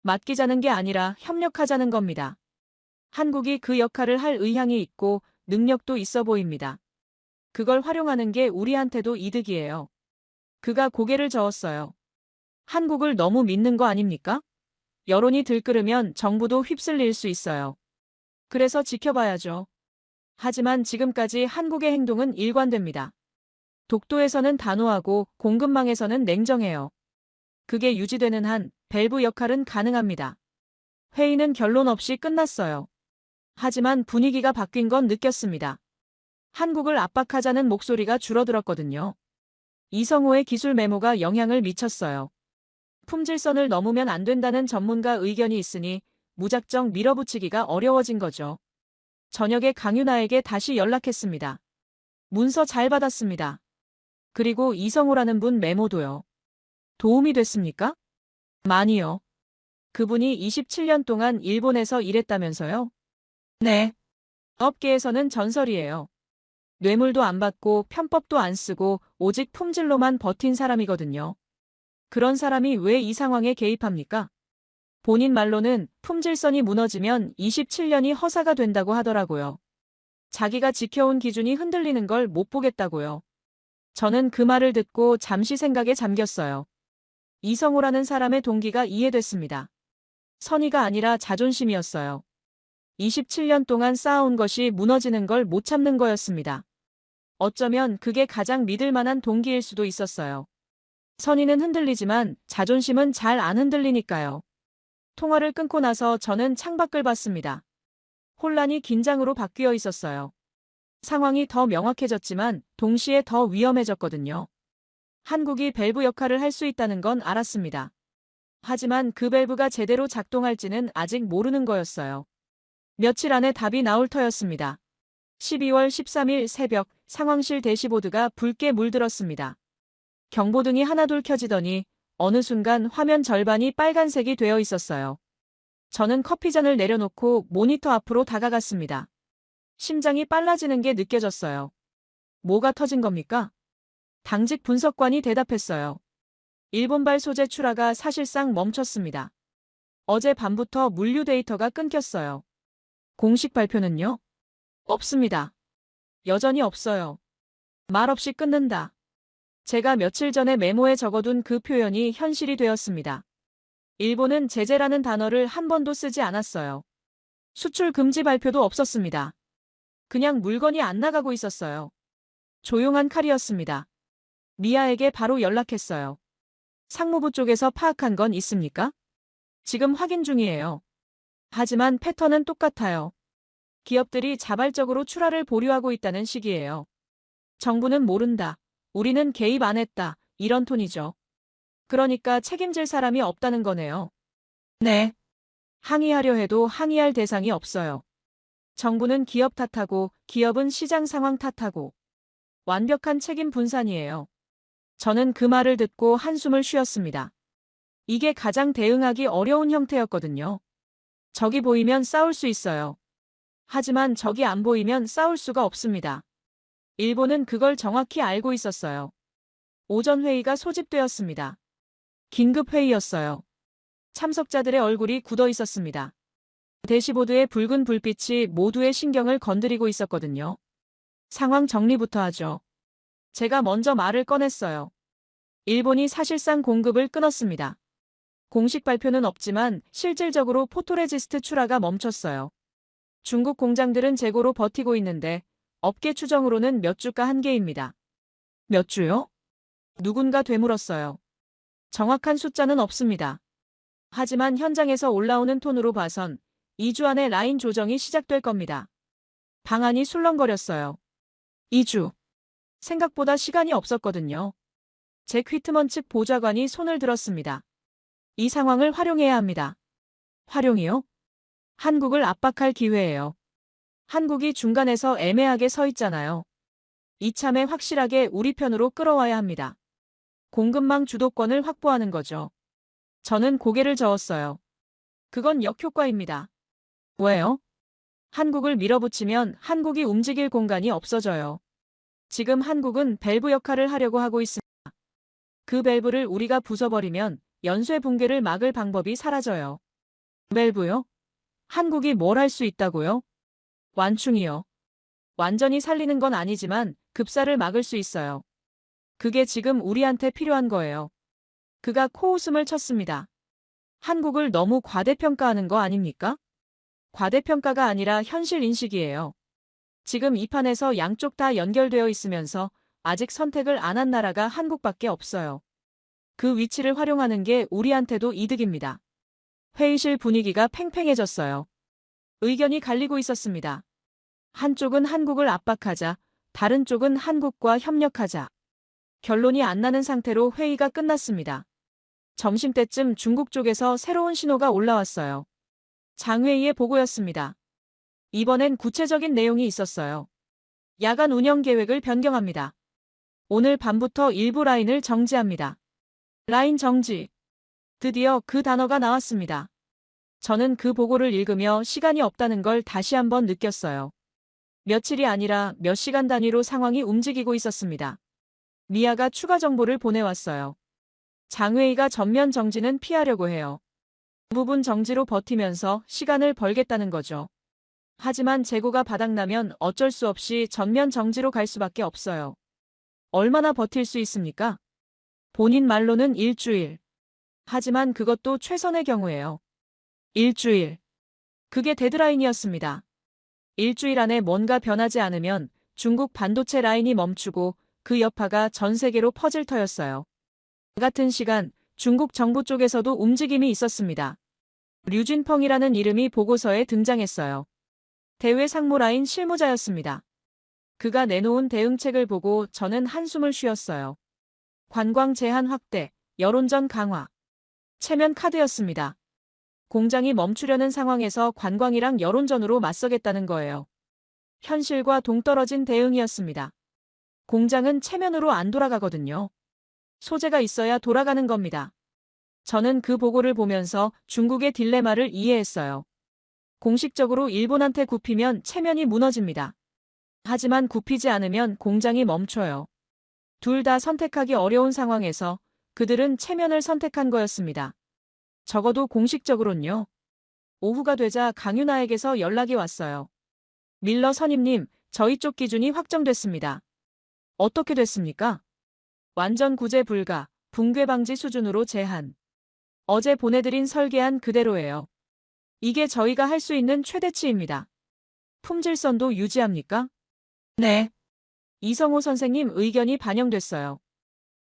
맡기자는 게 아니라 협력하자는 겁니다. 한국이 그 역할을 할 의향이 있고 능력도 있어 보입니다. 그걸 활용하는 게 우리한테도 이득이에요. 그가 고개를 저었어요. 한국을 너무 믿는 거 아닙니까? 여론이 들끓으면 정부도 휩쓸릴 수 있어요. 그래서 지켜봐야죠. 하지만 지금까지 한국의 행동은 일관됩니다. 독도에서는 단호하고 공급망에서는 냉정해요. 그게 유지되는 한 밸브 역할은 가능합니다. 회의는 결론 없이 끝났어요. 하지만 분위기가 바뀐 건 느꼈습니다. 한국을 압박하자는 목소리가 줄어들었거든요. 이성호의 기술 메모가 영향을 미쳤어요. 품질선을 넘으면 안 된다는 전문가 의견이 있으니 무작정 밀어붙이기가 어려워진 거죠. 저녁에 강윤아에게 다시 연락했습니다. 문서 잘 받았습니다. 그리고 이성호라는 분 메모도요. 도움이 됐습니까? 많이요. 그분이 27년 동안 일본에서 일했다면서요? 네. 업계에서는 전설이에요. 뇌물도 안 받고 편법도 안 쓰고 오직 품질로만 버틴 사람이거든요. 그런 사람이 왜 이 상황에 개입합니까? 본인 말로는 품질선이 무너지면 27년이 허사가 된다고 하더라고요. 자기가 지켜온 기준이 흔들리는 걸 못 보겠다고요. 저는 그 말을 듣고 잠시 생각에 잠겼어요. 이성호라는 사람의 동기가 이해됐습니다. 선의가 아니라 자존심이었어요. 27년 동안 쌓아온 것이 무너지는 걸 못 참는 거였습니다. 어쩌면 그게 가장 믿을 만한 동기일 수도 있었어요. 선의는 흔들리지만 자존심은 잘 안 흔들리니까요. 통화를 끊고 나서 저는 창밖을 봤습니다. 혼란이 긴장으로 바뀌어 있었어요. 상황이 더 명확해졌지만 동시에 더 위험해졌거든요. 한국이 밸브 역할을 할 수 있다는 건 알았습니다. 하지만 그 밸브가 제대로 작동할지는 아직 모르는 거였어요. 며칠 안에 답이 나올 터였습니다. 12월 13일 새벽 상황실 대시보드가 붉게 물들었습니다. 경보등이 하나둘 켜지더니 어느 순간 화면 절반이 빨간색이 되어 있었어요. 저는 커피잔을 내려놓고 모니터 앞으로 다가갔습니다. 심장이 빨라지는 게 느껴졌어요. 뭐가 터진 겁니까? 당직 분석관이 대답했어요. 일본발 소재 출하가 사실상 멈췄습니다. 어제 밤부터 물류 데이터가 끊겼어요. 공식 발표는요? 없습니다. 여전히 없어요. 말없이 끊는다. 제가 며칠 전에 메모에 적어둔 그 표현이 현실이 되었습니다. 일본은 제재라는 단어를 한 번도 쓰지 않았어요. 수출 금지 발표도 없었습니다. 그냥 물건이 안 나가고 있었어요. 조용한 칼이었습니다. 미아에게 바로 연락했어요. 상무부 쪽에서 파악한 건 있습니까? 지금 확인 중이에요. 하지만 패턴은 똑같아요. 기업들이 자발적으로 출하를 보류하고 있다는 식이에요. 정부는 모른다. 우리는 개입 안 했다. 이런 톤이죠. 그러니까 책임질 사람이 없다는 거네요. 네. 항의하려 해도 항의할 대상이 없어요. 정부는 기업 탓하고 기업은 시장 상황 탓하고 완벽한 책임 분산이에요. 저는 그 말을 듣고 한숨을 쉬었습니다. 이게 가장 대응하기 어려운 형태였거든요. 적이 보이면 싸울 수 있어요. 하지만 적이 안 보이면 싸울 수가 없습니다. 일본은 그걸 정확히 알고 있었어요. 오전 회의가 소집되었습니다. 긴급 회의였어요. 참석자들의 얼굴이 굳어 있었습니다. 대시보드의 붉은 불빛이 모두의 신경을 건드리고 있었거든요. 상황 정리부터 하죠. 제가 먼저 말을 꺼냈어요. 일본이 사실상 공급을 끊었습니다. 공식 발표는 없지만 실질적으로 포토레지스트 출하가 멈췄어요. 중국 공장들은 재고로 버티고 있는데 업계 추정으로는 몇 주가 한계입니다. 몇 주요? 누군가 되물었어요. 정확한 숫자는 없습니다. 하지만 현장에서 올라오는 톤으로 봐선 2주 안에 라인 조정이 시작될 겁니다. 방안이 술렁거렸어요. 2주. 생각보다 시간이 없었거든요. 제 퀴트먼 측 보좌관이 손을 들었습니다. 이 상황을 활용해야 합니다. 활용이요? 한국을 압박할 기회예요. 한국이 중간에서 애매하게 서 있잖아요. 이참에 확실하게 우리 편으로 끌어와야 합니다. 공급망 주도권을 확보하는 거죠. 저는 고개를 저었어요. 그건 역효과입니다. 왜요? 한국을 밀어붙이면 한국이 움직일 공간이 없어져요. 지금 한국은 밸브 역할을 하려고 하고 있습니다. 그 밸브를 우리가 부숴버리면 연쇄 붕괴를 막을 방법이 사라져요. 밸브요? 한국이 뭘 할 수 있다고요? 완충이요. 완전히 살리는 건 아니지만 급사를 막을 수 있어요. 그게 지금 우리한테 필요한 거예요. 그가 코웃음을 쳤습니다. 한국을 너무 과대평가하는 거 아닙니까? 과대평가가 아니라 현실 인식이에요. 지금 이 판에서 양쪽 다 연결되어 있으면서 아직 선택을 안 한 나라가 한국밖에 없어요. 그 위치를 활용하는 게 우리한테도 이득입니다. 회의실 분위기가 팽팽해졌어요. 의견이 갈리고 있었습니다. 한쪽은 한국을 압박하자, 다른 쪽은 한국과 협력하자. 결론이 안 나는 상태로 회의가 끝났습니다. 점심때쯤 중국 쪽에서 새로운 신호가 올라왔어요. 장회의의 보고였습니다. 이번엔 구체적인 내용이 있었어요. 야간 운영 계획을 변경합니다. 오늘 밤부터 일부 라인을 정지합니다. 라인 정지. 드디어 그 단어가 나왔습니다. 저는 그 보고를 읽으며 시간이 없다는 걸 다시 한번 느꼈어요. 며칠이 아니라 몇 시간 단위로 상황이 움직이고 있었습니다. 미아가 추가 정보를 보내왔어요. 장회의가 전면 정지는 피하려고 해요. 부분 정지로 버티면서 시간을 벌겠다는 거죠. 하지만 재고가 바닥나면 어쩔 수 없이 전면 정지로 갈 수밖에 없어요. 얼마나 버틸 수 있습니까? 본인 말로는 일주일. 하지만 그것도 최선의 경우예요. 일주일. 그게 데드라인이었습니다. 일주일 안에 뭔가 변하지 않으면 중국 반도체 라인이 멈추고 그 여파가 전 세계로 퍼질 터였어요. 같은 시간 중국 정부 쪽에서도 움직임이 있었습니다. 류진펑이라는 이름이 보고서에 등장했어요. 대외 상무 라인 실무자였습니다. 그가 내놓은 대응책을 보고 저는 한숨을 쉬었어요. 관광 제한 확대, 여론전 강화. 체면 카드였습니다. 공장이 멈추려는 상황에서 관광이랑 여론전으로 맞서겠다는 거예요. 현실과 동떨어진 대응이었습니다. 공장은 체면으로 안 돌아가거든요. 소재가 있어야 돌아가는 겁니다. 저는 그 보고를 보면서 중국의 딜레마를 이해했어요. 공식적으로 일본한테 굽히면 체면이 무너집니다. 하지만 굽히지 않으면 공장이 멈춰요. 둘 다 선택하기 어려운 상황에서 그들은 체면을 선택한 거였습니다. 적어도 공식적으로는요. 오후가 되자 강윤아에게서 연락이 왔어요. 밀러 선임님, 저희 쪽 기준이 확정됐습니다. 어떻게 됐습니까? 완전 구제 불가, 붕괴 방지 수준으로 제한. 어제 보내드린 설계안 그대로예요. 이게 저희가 할 수 있는 최대치입니다. 품질선도 유지합니까? 네. 이성호 선생님 의견이 반영됐어요.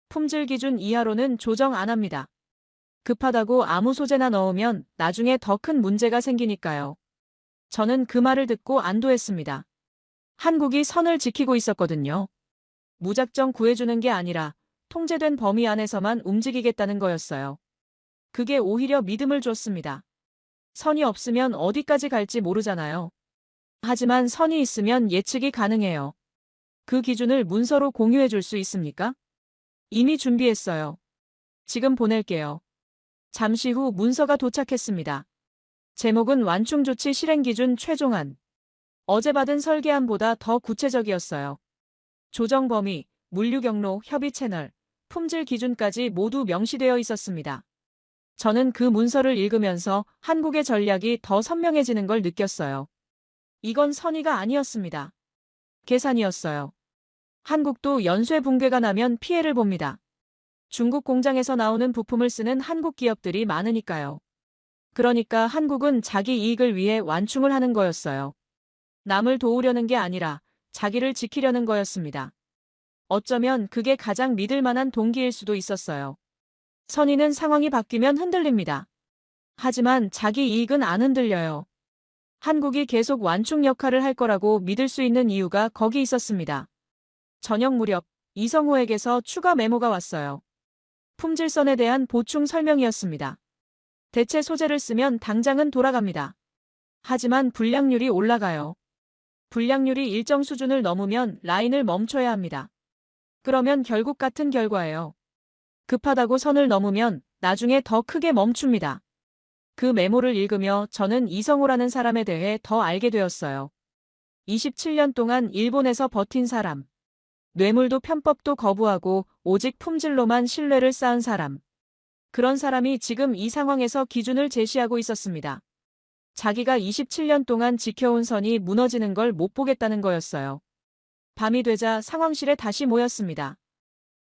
품질 기준 이하로는 조정 안 합니다. 급하다고 아무 소재나 넣으면 나중에 더 큰 문제가 생기니까요. 저는 그 말을 듣고 안도했습니다. 한국이 선을 지키고 있었거든요. 무작정 구해주는 게 아니라 통제된 범위 안에서만 움직이겠다는 거였어요. 그게 오히려 믿음을 줬습니다. 선이 없으면 어디까지 갈지 모르잖아요. 하지만 선이 있으면 예측이 가능해요. 그 기준을 문서로 공유해 줄 수 있습니까? 이미 준비했어요. 지금 보낼게요. 잠시 후 문서가 도착했습니다. 제목은 완충조치 실행기준 최종안. 어제 받은 설계안보다 더 구체적이었어요. 조정 범위, 물류 경로, 협의 채널, 품질 기준까지 모두 명시되어 있었습니다. 저는 그 문서를 읽으면서 한국의 전략이 더 선명해지는 걸 느꼈어요. 이건 선의가 아니었습니다. 계산이었어요. 한국도 연쇄 붕괴가 나면 피해를 봅니다. 중국 공장에서 나오는 부품을 쓰는 한국 기업들이 많으니까요. 그러니까 한국은 자기 이익을 위해 완충을 하는 거였어요. 남을 도우려는 게 아니라 자기를 지키려는 거였습니다. 어쩌면 그게 가장 믿을 만한 동기일 수도 있었어요. 선의는 상황이 바뀌면 흔들립니다. 하지만 자기 이익은 안 흔들려요. 한국이 계속 완충 역할을 할 거라고 믿을 수 있는 이유가 거기 있었습니다. 저녁 무렵 이성호에게서 추가 메모가 왔어요. 품질선에 대한 보충 설명이었습니다. 대체 소재를 쓰면 당장은 돌아갑니다. 하지만 불량률이 올라가요. 불량률이 일정 수준을 넘으면 라인을 멈춰야 합니다. 그러면 결국 같은 결과예요. 급하다고 선을 넘으면 나중에 더 크게 멈춥니다. 그 메모를 읽으며 저는 이성호라는 사람에 대해 더 알게 되었어요. 27년 동안 일본에서 버틴 사람. 뇌물도 편법도 거부하고 오직 품질로만 신뢰를 쌓은 사람. 그런 사람이 지금 이 상황에서 기준을 제시하고 있었습니다. 자기가 27년 동안 지켜온 선이 무너지는 걸 못 보겠다는 거였어요. 밤이 되자 상황실에 다시 모였습니다.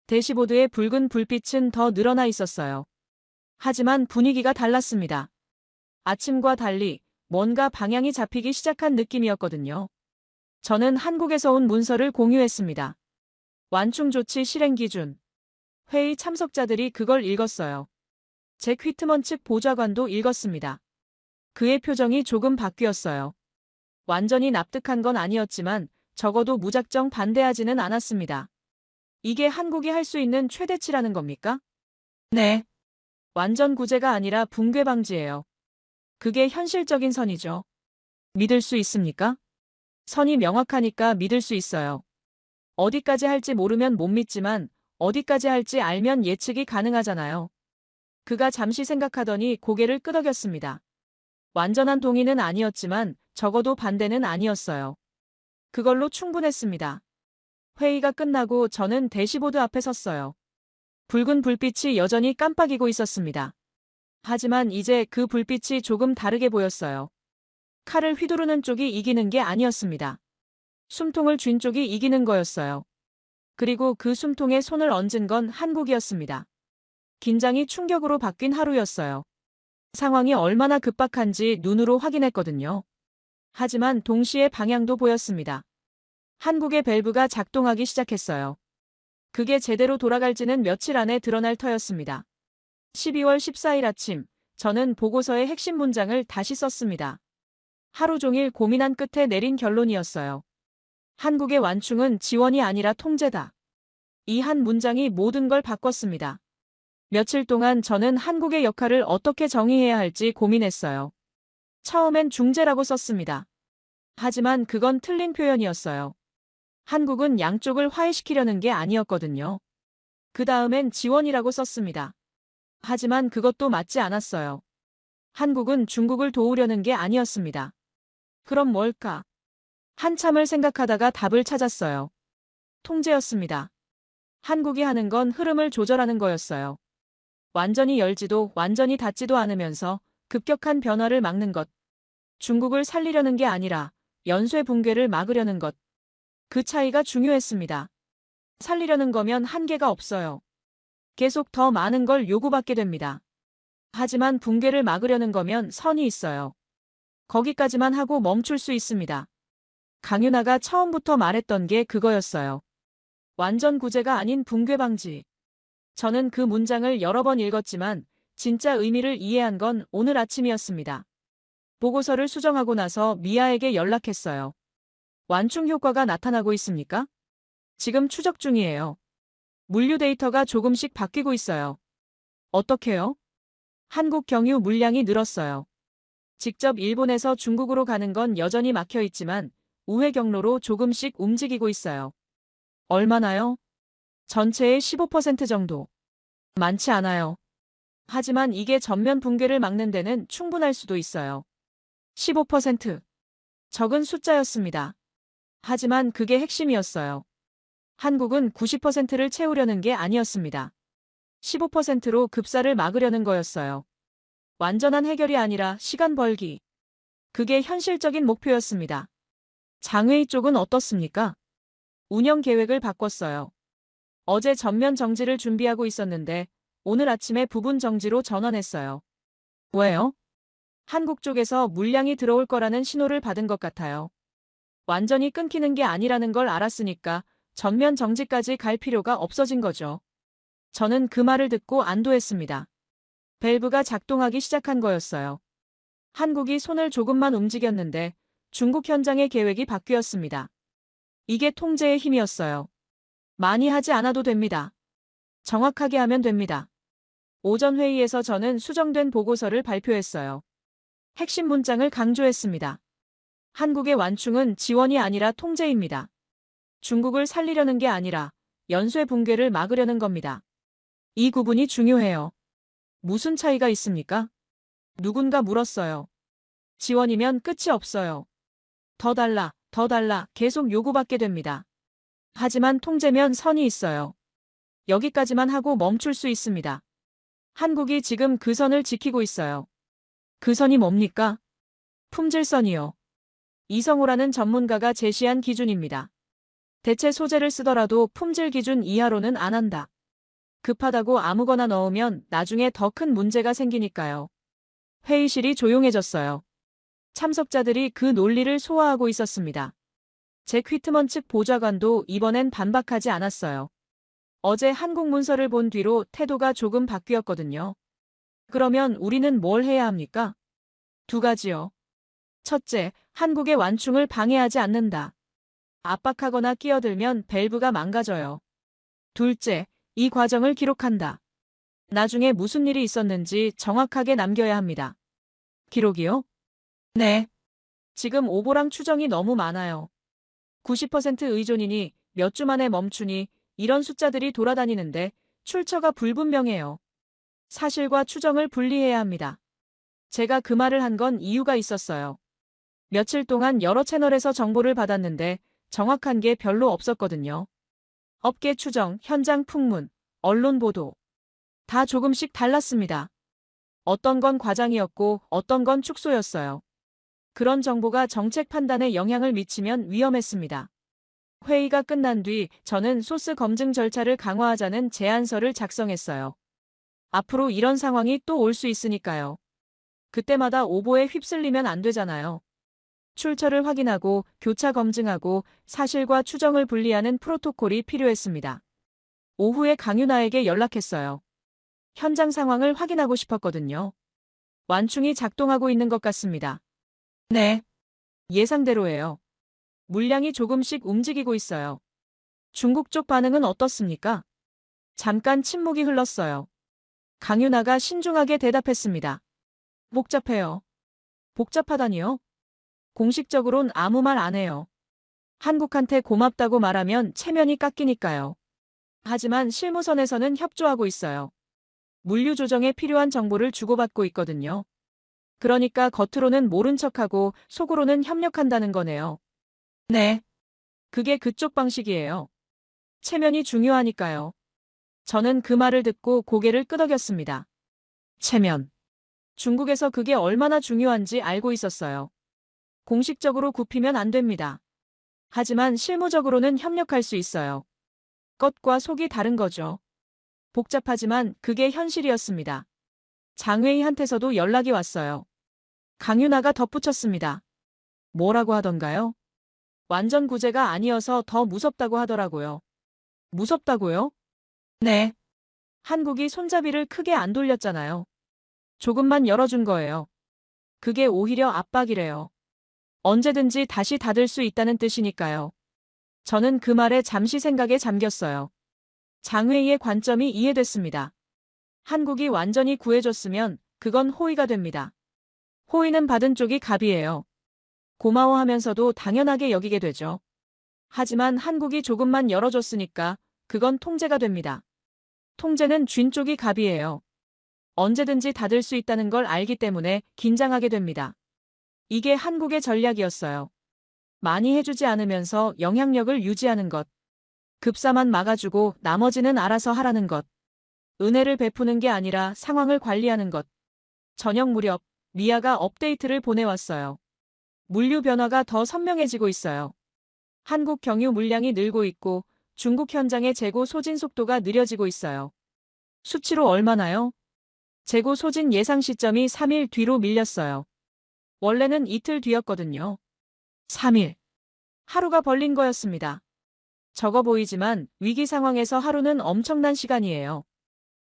대시보드의 붉은 불빛은 더 늘어나 있었어요. 하지만 분위기가 달랐습니다. 아침과 달리 뭔가 방향이 잡히기 시작한 느낌이었거든요. 저는 한국에서 온 문서를 공유했습니다. 완충조치 실행기준. 회의 참석자들이 그걸 읽었어요. 잭 휘트먼 측 보좌관도 읽었습니다. 그의 표정이 조금 바뀌었어요. 완전히 납득한 건 아니었지만 적어도 무작정 반대하지는 않았습니다. 이게 한국이 할 수 있는 최대치라는 겁니까? 네. 완전 구제가 아니라 붕괴 방지예요. 그게 현실적인 선이죠. 믿을 수 있습니까? 선이 명확하니까 믿을 수 있어요. 어디까지 할지 모르면 못 믿지만 어디까지 할지 알면 예측이 가능하잖아요. 그가 잠시 생각하더니 고개를 끄덕였습니다. 완전한 동의는 아니었지만 적어도 반대는 아니었어요. 그걸로 충분했습니다. 회의가 끝나고 저는 대시보드 앞에 섰어요. 붉은 불빛이 여전히 깜빡이고 있었습니다. 하지만 이제 그 불빛이 조금 다르게 보였어요. 칼을 휘두르는 쪽이 이기는 게 아니었습니다. 숨통을 쥔 쪽이 이기는 거였어요. 그리고 그 숨통에 손을 얹은 건 한국이었습니다. 긴장이 충격으로 바뀐 하루였어요. 상황이 얼마나 급박한지 눈으로 확인했거든요. 하지만 동시에 방향도 보였습니다. 한국의 밸브가 작동하기 시작했어요. 그게 제대로 돌아갈지는 며칠 안에 드러날 터였습니다. 12월 14일 아침, 저는 보고서의 핵심 문장을 다시 썼습니다. 하루 종일 고민한 끝에 내린 결론이었어요. 한국의 완충은 지원이 아니라 통제다. 이 한 문장이 모든 걸 바꿨습니다. 며칠 동안 저는 한국의 역할을 어떻게 정의해야 할지 고민했어요. 처음엔 중재라고 썼습니다. 하지만 그건 틀린 표현이었어요. 한국은 양쪽을 화해시키려는 게 아니었거든요. 그 다음엔 지원이라고 썼습니다. 하지만 그것도 맞지 않았어요. 한국은 중국을 도우려는 게 아니었습니다. 그럼 뭘까? 한참을 생각하다가 답을 찾았어요. 통제였습니다. 한국이 하는 건 흐름을 조절하는 거였어요. 완전히 열지도 완전히 닫지도 않으면서 급격한 변화를 막는 것. 중국을 살리려는 게 아니라 연쇄 붕괴를 막으려는 것. 그 차이가 중요했습니다. 살리려는 거면 한계가 없어요. 계속 더 많은 걸 요구받게 됩니다. 하지만 붕괴를 막으려는 거면 선이 있어요. 거기까지만 하고 멈출 수 있습니다. 강윤아가 처음부터 말했던 게 그거였어요. 완전 구제가 아닌 붕괴 방지. 저는 그 문장을 여러 번 읽었지만 진짜 의미를 이해한 건 오늘 아침이었습니다. 보고서를 수정하고 나서 미아에게 연락했어요. 완충 효과가 나타나고 있습니까? 지금 추적 중이에요. 물류 데이터가 조금씩 바뀌고 있어요. 어떻게요? 한국 경유 물량이 늘었어요. 직접 일본에서 중국으로 가는 건 여전히 막혀 있지만 우회 경로로 조금씩 움직이고 있어요. 얼마나요? 전체의 15% 정도. 많지 않아요. 하지만 이게 전면 붕괴를 막는 데는 충분할 수도 있어요. 15%. 적은 숫자였습니다. 하지만 그게 핵심이었어요. 한국은 90%를 채우려는 게 아니었습니다. 15%로 급사를 막으려는 거였어요. 완전한 해결이 아니라 시간 벌기. 그게 현실적인 목표였습니다. 장웨이 쪽은 어떻습니까? 운영 계획을 바꿨어요. 어제 전면 정지를 준비하고 있었는데 오늘 아침에 부분 정지로 전환했어요. 왜요? 한국 쪽에서 물량이 들어올 거라는 신호를 받은 것 같아요. 완전히 끊기는 게 아니라는 걸 알았으니까 전면 정지까지 갈 필요가 없어진 거죠. 저는 그 말을 듣고 안도했습니다. 밸브가 작동하기 시작한 거였어요. 한국이 손을 조금만 움직였는데 중국 현장의 계획이 바뀌었습니다. 이게 통제의 힘이었어요. 많이 하지 않아도 됩니다. 정확하게 하면 됩니다. 오전 회의에서 저는 수정된 보고서를 발표했어요. 핵심 문장을 강조했습니다. 한국의 완충은 지원이 아니라 통제입니다. 중국을 살리려는 게 아니라 연쇄 붕괴를 막으려는 겁니다. 이 구분이 중요해요. 무슨 차이가 있습니까? 누군가 물었어요. 지원이면 끝이 없어요. 더 달라, 더 달라 계속 요구받게 됩니다. 하지만 통제면 선이 있어요. 여기까지만 하고 멈출 수 있습니다. 한국이 지금 그 선을 지키고 있어요. 그 선이 뭡니까? 품질선이요. 이성호라는 전문가가 제시한 기준입니다. 대체 소재를 쓰더라도 품질 기준 이하로는 안 한다. 급하다고 아무거나 넣으면 나중에 더 큰 문제가 생기니까요. 회의실이 조용해졌어요. 참석자들이 그 논리를 소화하고 있었습니다. 잭 휘트먼 측 보좌관도 이번엔 반박하지 않았어요. 어제 한국 문서를 본 뒤로 태도가 조금 바뀌었거든요. 그러면 우리는 뭘 해야 합니까? 두 가지요. 첫째, 한국의 완충을 방해하지 않는다. 압박하거나 끼어들면 밸브가 망가져요. 둘째, 이 과정을 기록한다. 나중에 무슨 일이 있었는지 정확하게 남겨야 합니다. 기록이요? 네. 지금 오보랑 추정이 너무 많아요. 90% 의존이니 몇 주 만에 멈추니 이런 숫자들이 돌아다니는데 출처가 불분명해요. 사실과 추정을 분리해야 합니다. 제가 그 말을 한 건 이유가 있었어요. 며칠 동안 여러 채널에서 정보를 받았는데 정확한 게 별로 없었거든요. 업계 추정, 현장 풍문, 언론 보도. 다 조금씩 달랐습니다. 어떤 건 과장이었고 어떤 건 축소였어요. 그런 정보가 정책 판단에 영향을 미치면 위험했습니다. 회의가 끝난 뒤 저는 소스 검증 절차를 강화하자는 제안서를 작성했어요. 앞으로 이런 상황이 또 올 수 있으니까요. 그때마다 오보에 휩쓸리면 안 되잖아요. 출처를 확인하고 교차 검증하고 사실과 추정을 분리하는 프로토콜이 필요했습니다. 오후에 강윤아에게 연락했어요. 현장 상황을 확인하고 싶었거든요. 완충이 작동하고 있는 것 같습니다. 네. 예상대로예요. 물량이 조금씩 움직이고 있어요. 중국 쪽 반응은 어떻습니까? 잠깐 침묵이 흘렀어요. 강윤아가 신중하게 대답했습니다. 복잡해요. 복잡하다니요? 공식적으론 아무 말 안 해요. 한국한테 고맙다고 말하면 체면이 깎이니까요. 하지만 실무선에서는 협조하고 있어요. 물류 조정에 필요한 정보를 주고받고 있거든요. 그러니까 겉으로는 모른 척하고 속으로는 협력한다는 거네요. 네. 그게 그쪽 방식이에요. 체면이 중요하니까요. 저는 그 말을 듣고 고개를 끄덕였습니다. 체면. 중국에서 그게 얼마나 중요한지 알고 있었어요. 공식적으로 굽히면 안 됩니다. 하지만 실무적으로는 협력할 수 있어요. 겉과 속이 다른 거죠. 복잡하지만 그게 현실이었습니다. 장회의한테서도 연락이 왔어요. 강윤아가 덧붙였습니다. 뭐라고 하던가요? 완전 구제가 아니어서 더 무섭다고 하더라고요. 무섭다고요? 네. 한국이 손잡이를 크게 안 돌렸잖아요. 조금만 열어준 거예요. 그게 오히려 압박이래요. 언제든지 다시 닫을 수 있다는 뜻이니까요. 저는 그 말에 잠시 생각에 잠겼어요. 장회의의 관점이 이해됐습니다. 한국이 완전히 구해줬으면 그건 호의가 됩니다. 호의는 받은 쪽이 갑이에요. 고마워하면서도 당연하게 여기게 되죠. 하지만 한국이 조금만 열어줬으니까 그건 통제가 됩니다. 통제는 쥔 쪽이 갑이에요. 언제든지 닫을 수 있다는 걸 알기 때문에 긴장하게 됩니다. 이게 한국의 전략이었어요. 많이 해주지 않으면서 영향력을 유지하는 것. 급사만 막아주고 나머지는 알아서 하라는 것. 은혜를 베푸는 게 아니라 상황을 관리하는 것. 저녁 무렵 리아가 업데이트를 보내왔어요. 물류 변화가 더 선명해지고 있어요. 한국 경유 물량이 늘고 있고 중국 현장의 재고 소진 속도가 느려지고 있어요. 수치로 얼마나요? 재고 소진 예상 시점이 3일 뒤로 밀렸어요. 원래는 이틀 뒤였거든요. 3일. 하루가 벌린 거였습니다. 적어 보이지만 위기 상황에서 하루는 엄청난 시간이에요.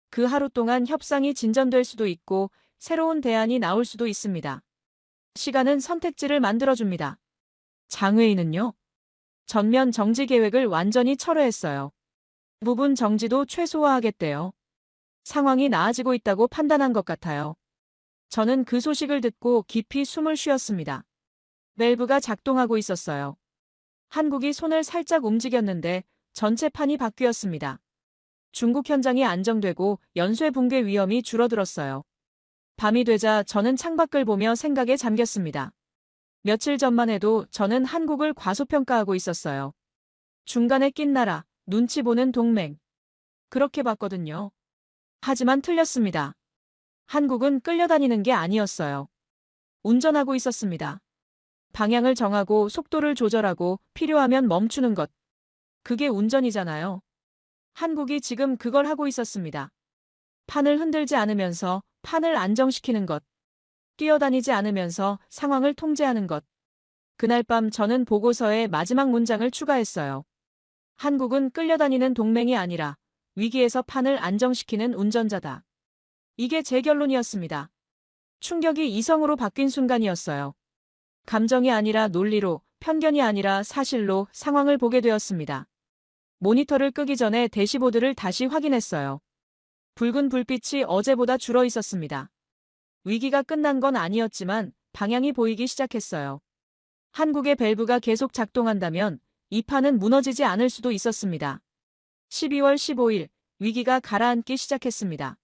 그 하루 동안 협상이 진전될 수도 있고 새로운 대안이 나올 수도 있습니다. 시간은 선택지를 만들어줍니다. 장회의는요? 전면 정지 계획을 완전히 철회했어요. 부분 정지도 최소화하겠대요. 상황이 나아지고 있다고 판단한 것 같아요. 저는 그 소식을 듣고 깊이 숨을 쉬었습니다. 밸브가 작동하고 있었어요. 한국이 손을 살짝 움직였는데 전체 판이 바뀌었습니다. 중국 현장이 안정되고 연쇄 붕괴 위험이 줄어들었어요. 밤이 되자 저는 창밖을 보며 생각에 잠겼습니다. 며칠 전만 해도 저는 한국을 과소평가하고 있었어요. 중간에 낀 나라, 눈치 보는 동맹. 그렇게 봤거든요. 하지만 틀렸습니다. 한국은 끌려다니는 게 아니었어요. 운전하고 있었습니다. 방향을 정하고 속도를 조절하고 필요하면 멈추는 것. 그게 운전이잖아요. 한국이 지금 그걸 하고 있었습니다. 판을 흔들지 않으면서 판을 안정시키는 것. 뛰어다니지 않으면서 상황을 통제하는 것. 그날 밤 저는 보고서에 마지막 문장을 추가했어요. 한국은 끌려다니는 동맹이 아니라 위기에서 판을 안정시키는 운전자다. 이게 제 결론이었습니다. 충격이 이성으로 바뀐 순간이었어요. 감정이 아니라 논리로, 편견이 아니라 사실로 상황을 보게 되었습니다. 모니터를 끄기 전에 대시보드를 다시 확인했어요. 붉은 불빛이 어제보다 줄어 있었습니다. 위기가 끝난 건 아니었지만 방향이 보이기 시작했어요. 한국의 밸브가 계속 작동한다면 이 판은 무너지지 않을 수도 있었습니다. 12월 15일 위기가 가라앉기 시작했습니다.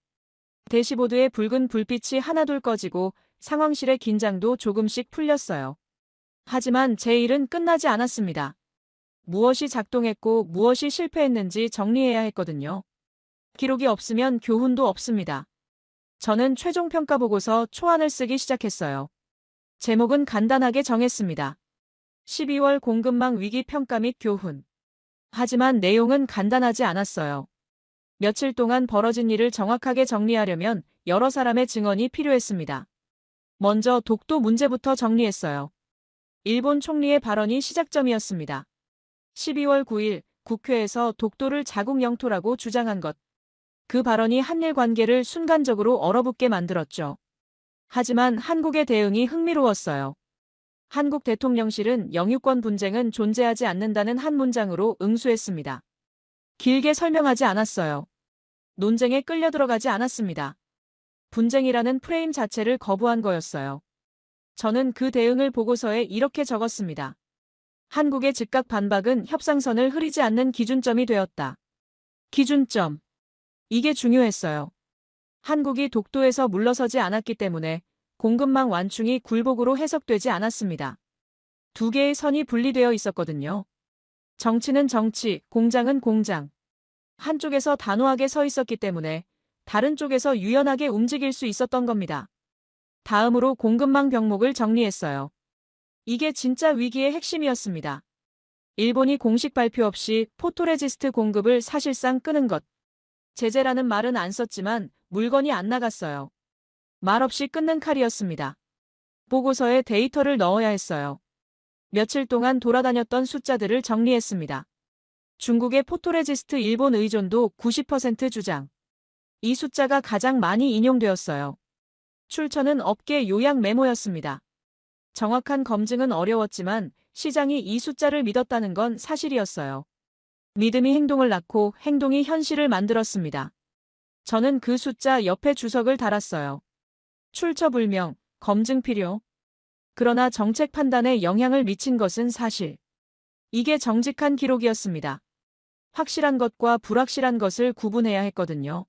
대시보드의 붉은 불빛이 하나둘 꺼지고 상황실의 긴장도 조금씩 풀렸어요. 하지만 제 일은 끝나지 않았습니다. 무엇이 작동했고 무엇이 실패했는지 정리해야 했거든요. 기록이 없으면 교훈도 없습니다. 저는 최종 평가 보고서 초안을 쓰기 시작했어요. 제목은 간단하게 정했습니다. 12월 공급망 위기 평가 및 교훈. 하지만 내용은 간단하지 않았어요. 며칠 동안 벌어진 일을 정확하게 정리하려면 여러 사람의 증언이 필요했습니다. 먼저 독도 문제부터 정리했어요. 일본 총리의 발언이 시작점이었습니다. 12월 9일 국회에서 독도를 자국 영토라고 주장한 것. 그 발언이 한일 관계를 순간적으로 얼어붙게 만들었죠. 하지만 한국의 대응이 흥미로웠어요. 한국 대통령실은 영유권 분쟁은 존재하지 않는다는 한 문장으로 응수했습니다. 길게 설명하지 않았어요. 논쟁에 끌려 들어가지 않았습니다. 분쟁이라는 프레임 자체를 거부한 거였어요. 저는 그 대응을 보고서에 이렇게 적었습니다. 한국의 즉각 반박은 협상선을 흐리지 않는 기준점이 되었다. 기준점. 이게 중요했어요. 한국이 독도에서 물러서지 않았기 때문에 공급망 완충이 굴복으로 해석되지 않았습니다. 두 개의 선이 분리되어 있었거든요. 정치는 정치, 공장은 공장. 한쪽에서 단호하게 서 있었기 때문에 다른 쪽에서 유연하게 움직일 수 있었던 겁니다. 다음으로 공급망 병목을 정리했어요. 이게 진짜 위기의 핵심이었습니다. 일본이 공식 발표 없이 포토레지스트 공급을 사실상 끄는 것. 제재라는 말은 안 썼지만 물건이 안 나갔어요. 말없이 끊는 칼이었습니다. 보고서에 데이터를 넣어야 했어요. 며칠 동안 돌아다녔던 숫자들을 정리했습니다. 중국의 포토레지스트 일본 의존도 90% 주장. 이 숫자가 가장 많이 인용되었어요. 출처는 업계 요약 메모였습니다. 정확한 검증은 어려웠지만 시장이 이 숫자를 믿었다는 건 사실이었어요. 믿음이 행동을 낳고 행동이 현실을 만들었습니다. 저는 그 숫자 옆에 주석을 달았어요. 출처 불명, 검증 필요. 그러나 정책 판단에 영향을 미친 것은 사실. 이게 정직한 기록이었습니다. 확실한 것과 불확실한 것을 구분해야 했거든요.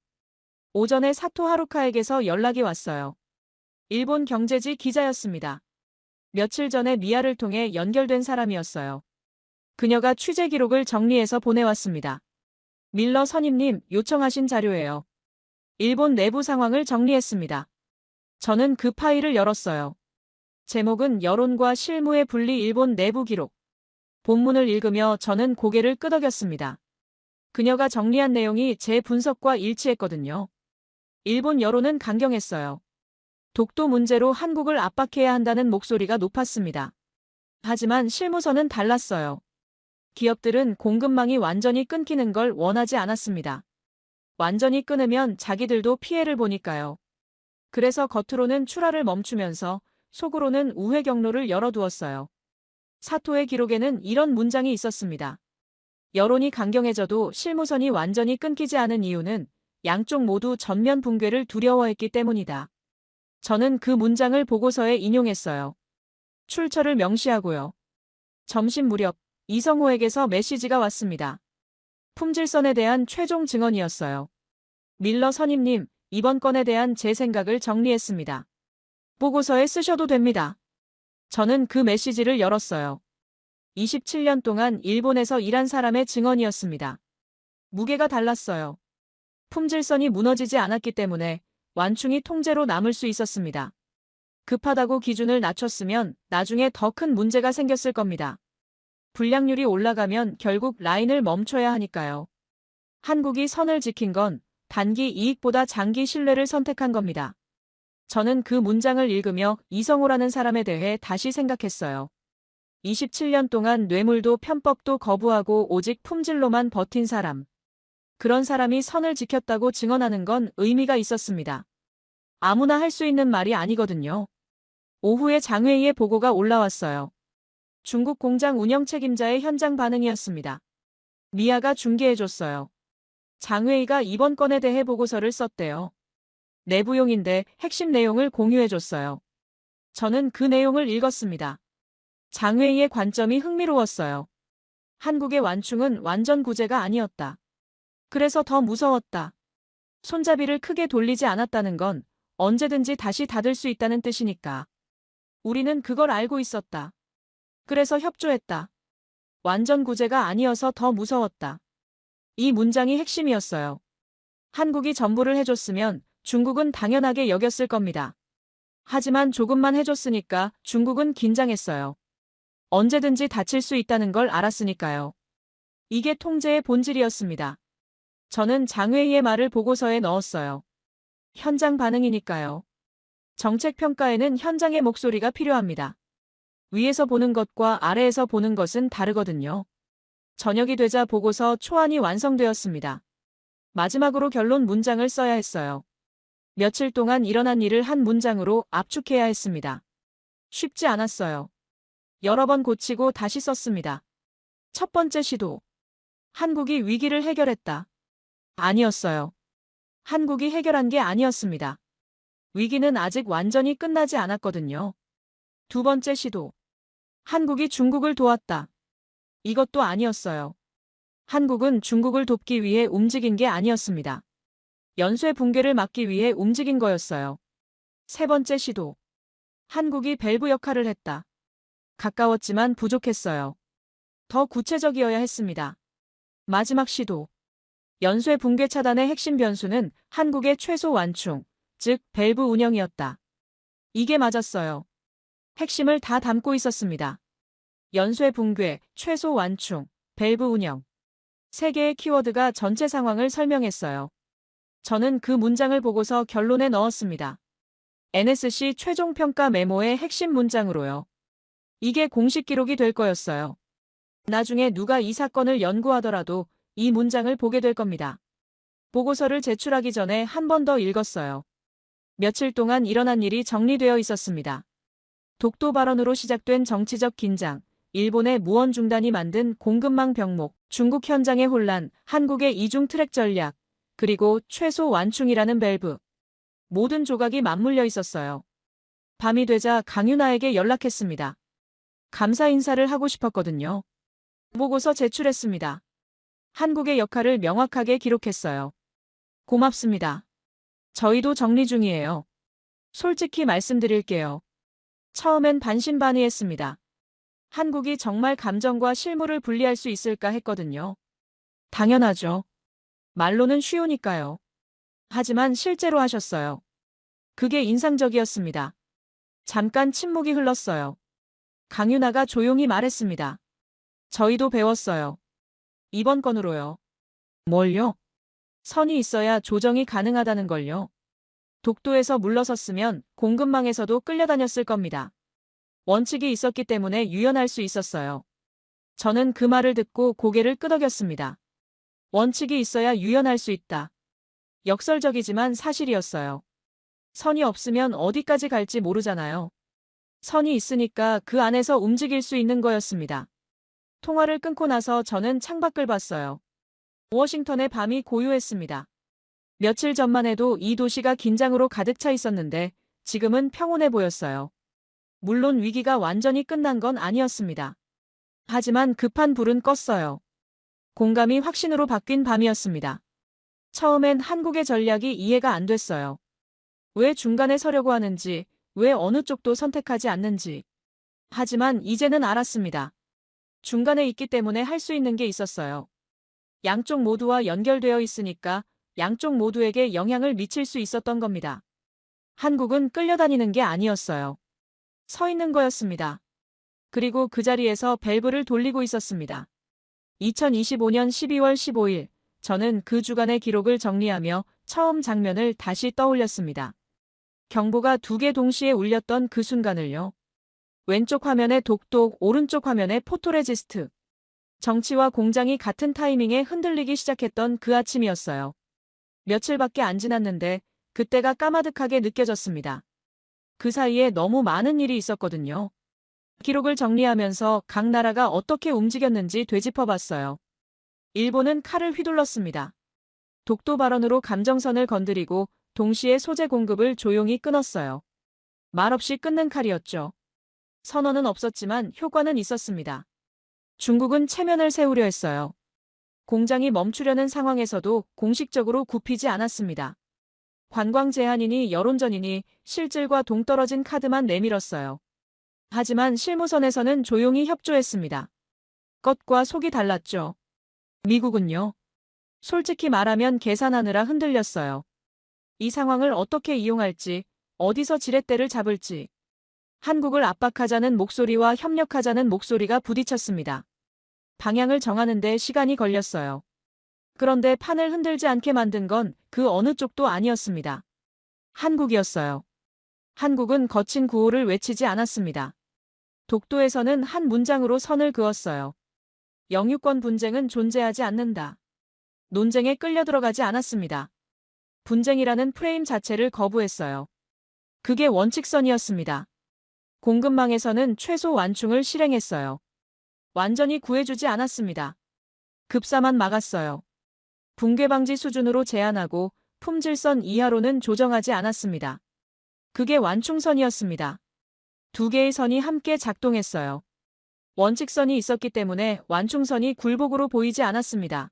오전에 사토 하루카에게서 연락이 왔어요. 일본 경제지 기자였습니다. 며칠 전에 미아를 통해 연결된 사람이었어요. 그녀가 취재 기록을 정리해서 보내왔습니다. 밀러 선임님 요청하신 자료예요. 일본 내부 상황을 정리했습니다. 저는 그 파일을 열었어요. 제목은 여론과 실무의 분리 일본 내부 기록. 본문을 읽으며 저는 고개를 끄덕였습니다. 그녀가 정리한 내용이 제 분석과 일치했거든요. 일본 여론은 강경했어요. 독도 문제로 한국을 압박해야 한다는 목소리가 높았습니다. 하지만 실무서는 달랐어요. 기업들은 공급망이 완전히 끊기는 걸 원하지 않았습니다. 완전히 끊으면 자기들도 피해를 보니까요. 그래서 겉으로는 출하를 멈추면서 속으로는 우회 경로를 열어두었어요. 사토의 기록에는 이런 문장이 있었습니다. 여론이 강경해져도 실무선이 완전히 끊기지 않은 이유는 양쪽 모두 전면 붕괴를 두려워했기 때문이다. 저는 그 문장을 보고서에 인용했어요. 출처를 명시하고요. 점심 무렵 이성호에게서 메시지가 왔습니다. 품질선에 대한 최종 증언이었어요. 밀러 선임님, 이번 건에 대한 제 생각을 정리했습니다. 보고서에 쓰셔도 됩니다. 저는 그 메시지를 열었어요. 27년 동안 일본에서 일한 사람의 증언이었습니다. 무게가 달랐어요. 품질선이 무너지지 않았기 때문에 완충이 통제로 남을 수 있었습니다. 급하다고 기준을 낮췄으면 나중에 더 큰 문제가 생겼을 겁니다. 불량률이 올라가면 결국 라인을 멈춰야 하니까요. 한국이 선을 지킨 건 단기 이익보다 장기 신뢰를 선택한 겁니다. 저는 그 문장을 읽으며 이성호라는 사람에 대해 다시 생각했어요. 27년 동안 뇌물도 편법도 거부하고 오직 품질로만 버틴 사람. 그런 사람이 선을 지켰다고 증언하는 건 의미가 있었습니다. 아무나 할 수 있는 말이 아니거든요. 오후에 장회의의 보고가 올라왔어요. 중국 공장 운영 책임자의 현장 반응이었습니다. 미아가 중계해줬어요. 장회의가 이번 건에 대해 보고서를 썼대요. 내부용인데 핵심 내용을 공유해줬어요. 저는 그 내용을 읽었습니다. 장회의의 관점이 흥미로웠어요. 한국의 완충은 완전 구제가 아니었다. 그래서 더 무서웠다. 손잡이를 크게 돌리지 않았다는 건 언제든지 다시 닫을 수 있다는 뜻이니까. 우리는 그걸 알고 있었다. 그래서 협조했다. 완전 구제가 아니어서 더 무서웠다. 이 문장이 핵심이었어요. 한국이 전부를 해줬으면 중국은 당연하게 여겼을 겁니다. 하지만 조금만 해줬으니까 중국은 긴장했어요. 언제든지 다칠 수 있다는 걸 알았으니까요. 이게 통제의 본질이었습니다. 저는 장회의의 말을 보고서에 넣었어요. 현장 반응이니까요. 정책 평가에는 현장의 목소리가 필요합니다. 위에서 보는 것과 아래에서 보는 것은 다르거든요. 저녁이 되자 보고서 초안이 완성되었습니다. 마지막으로 결론 문장을 써야 했어요. 며칠 동안 일어난 일을 한 문장으로 압축해야 했습니다. 쉽지 않았어요. 여러 번 고치고 다시 썼습니다. 첫 번째 시도. 한국이 위기를 해결했다. 아니었어요. 한국이 해결한 게 아니었습니다. 위기는 아직 완전히 끝나지 않았거든요. 두 번째 시도. 한국이 중국을 도왔다. 이것도 아니었어요. 한국은 중국을 돕기 위해 움직인 게 아니었습니다. 연쇄 붕괴를 막기 위해 움직인 거였어요. 세 번째 시도. 한국이 밸브 역할을 했다. 가까웠지만 부족했어요. 더 구체적이어야 했습니다. 마지막 시도. 연쇄 붕괴 차단의 핵심 변수는 한국의 최소 완충, 즉 밸브 운영이었다. 이게 맞았어요. 핵심을 다 담고 있었습니다. 연쇄 붕괴, 최소 완충, 밸브 운영. 세 개의 키워드가 전체 상황을 설명했어요. 저는 그 문장을 보고서 결론에 넣었습니다. NSC 최종 평가 메모의 핵심 문장으로요. 이게 공식 기록이 될 거였어요. 나중에 누가 이 사건을 연구하더라도 이 문장을 보게 될 겁니다. 보고서를 제출하기 전에 한 번 더 읽었어요. 며칠 동안 일어난 일이 정리되어 있었습니다. 독도 발언으로 시작된 정치적 긴장, 일본의 무원 중단이 만든 공급망 병목, 중국 현장의 혼란, 한국의 이중 트랙 전략, 그리고 최소 완충이라는 밸브. 모든 조각이 맞물려 있었어요. 밤이 되자 강윤아에게 연락했습니다. 감사 인사를 하고 싶었거든요. 보고서 제출했습니다. 한국의 역할을 명확하게 기록했어요. 고맙습니다. 저희도 정리 중이에요. 솔직히 말씀드릴게요. 처음엔 반신반의했습니다. 한국이 정말 감정과 실무를 분리할 수 있을까 했거든요. 당연하죠. 말로는 쉬우니까요. 하지만 실제로 하셨어요. 그게 인상적이었습니다. 잠깐 침묵이 흘렀어요. 강윤아가 조용히 말했습니다. 저희도 배웠어요. 이번 건으로요. 뭘요? 선이 있어야 조정이 가능하다는 걸요. 독도에서 물러섰으면 공급망에서도 끌려다녔을 겁니다. 원칙이 있었기 때문에 유연할 수 있었어요. 저는 그 말을 듣고 고개를 끄덕였습니다. 원칙이 있어야 유연할 수 있다. 역설적이지만 사실이었어요. 선이 없으면 어디까지 갈지 모르잖아요. 선이 있으니까 그 안에서 움직일 수 있는 거였습니다. 통화를 끊고 나서 저는 창밖을 봤어요. 워싱턴의 밤이 고요했습니다. 며칠 전만 해도 이 도시가 긴장으로 가득 차 있었는데 지금은 평온해 보였어요. 물론 위기가 완전히 끝난 건 아니었습니다. 하지만 급한 불은 껐어요. 공감이 확신으로 바뀐 밤이었습니다. 처음엔 한국의 전략이 이해가 안 됐어요. 왜 중간에 서려고 하는지, 왜 어느 쪽도 선택하지 않는지. 하지만 이제는 알았습니다. 중간에 있기 때문에 할 수 있는 게 있었어요. 양쪽 모두와 연결되어 있으니까 양쪽 모두에게 영향을 미칠 수 있었던 겁니다. 한국은 끌려다니는 게 아니었어요. 서 있는 거였습니다. 그리고 그 자리에서 밸브를 돌리고 있었습니다. 2025년 12월 15일, 저는 그 주간의 기록을 정리하며 처음 장면을 다시 떠올렸습니다. 경보가 2개 동시에 울렸던 그 순간을요. 왼쪽 화면에 독도, 오른쪽 화면에 포토레지스트. 정치와 공장이 같은 타이밍에 흔들리기 시작했던 그 아침이었어요. 며칠밖에 안 지났는데 그때가 까마득하게 느껴졌습니다. 그 사이에 너무 많은 일이 있었거든요. 기록을 정리하면서 각 나라가 어떻게 움직였는지 되짚어봤어요. 일본은 칼을 휘둘렀습니다. 독도 발언으로 감정선을 건드리고 동시에 소재 공급을 조용히 끊었어요. 말없이 끊는 칼이었죠. 선언은 없었지만 효과는 있었습니다. 중국은 체면을 세우려 했어요. 공장이 멈추려는 상황에서도 공식적으로 굽히지 않았습니다. 관광 제한이니 여론전이니 실질과 동떨어진 카드만 내밀었어요. 하지만 실무선에서는 조용히 협조했습니다. 겉과 속이 달랐죠. 미국은요. 솔직히 말하면 계산하느라 흔들렸어요. 이 상황을 어떻게 이용할지, 어디서 지렛대를 잡을지. 한국을 압박하자는 목소리와 협력하자는 목소리가 부딪혔습니다. 방향을 정하는 데 시간이 걸렸어요. 그런데 판을 흔들지 않게 만든 건 그 어느 쪽도 아니었습니다. 한국이었어요. 한국은 거친 구호를 외치지 않았습니다. 독도에서는 한 문장으로 선을 그었어요. 영유권 분쟁은 존재하지 않는다. 논쟁에 끌려 들어가지 않았습니다. 분쟁이라는 프레임 자체를 거부했어요. 그게 원칙선이었습니다. 공급망에서는 최소 완충을 실행했어요. 완전히 구해주지 않았습니다. 급사만 막았어요. 붕괴 방지 수준으로 제한하고 품질선 이하로는 조정하지 않았습니다. 그게 완충선이었습니다. 두 개의 선이 함께 작동했어요. 원칙선이 있었기 때문에 완충선이 굴복으로 보이지 않았습니다.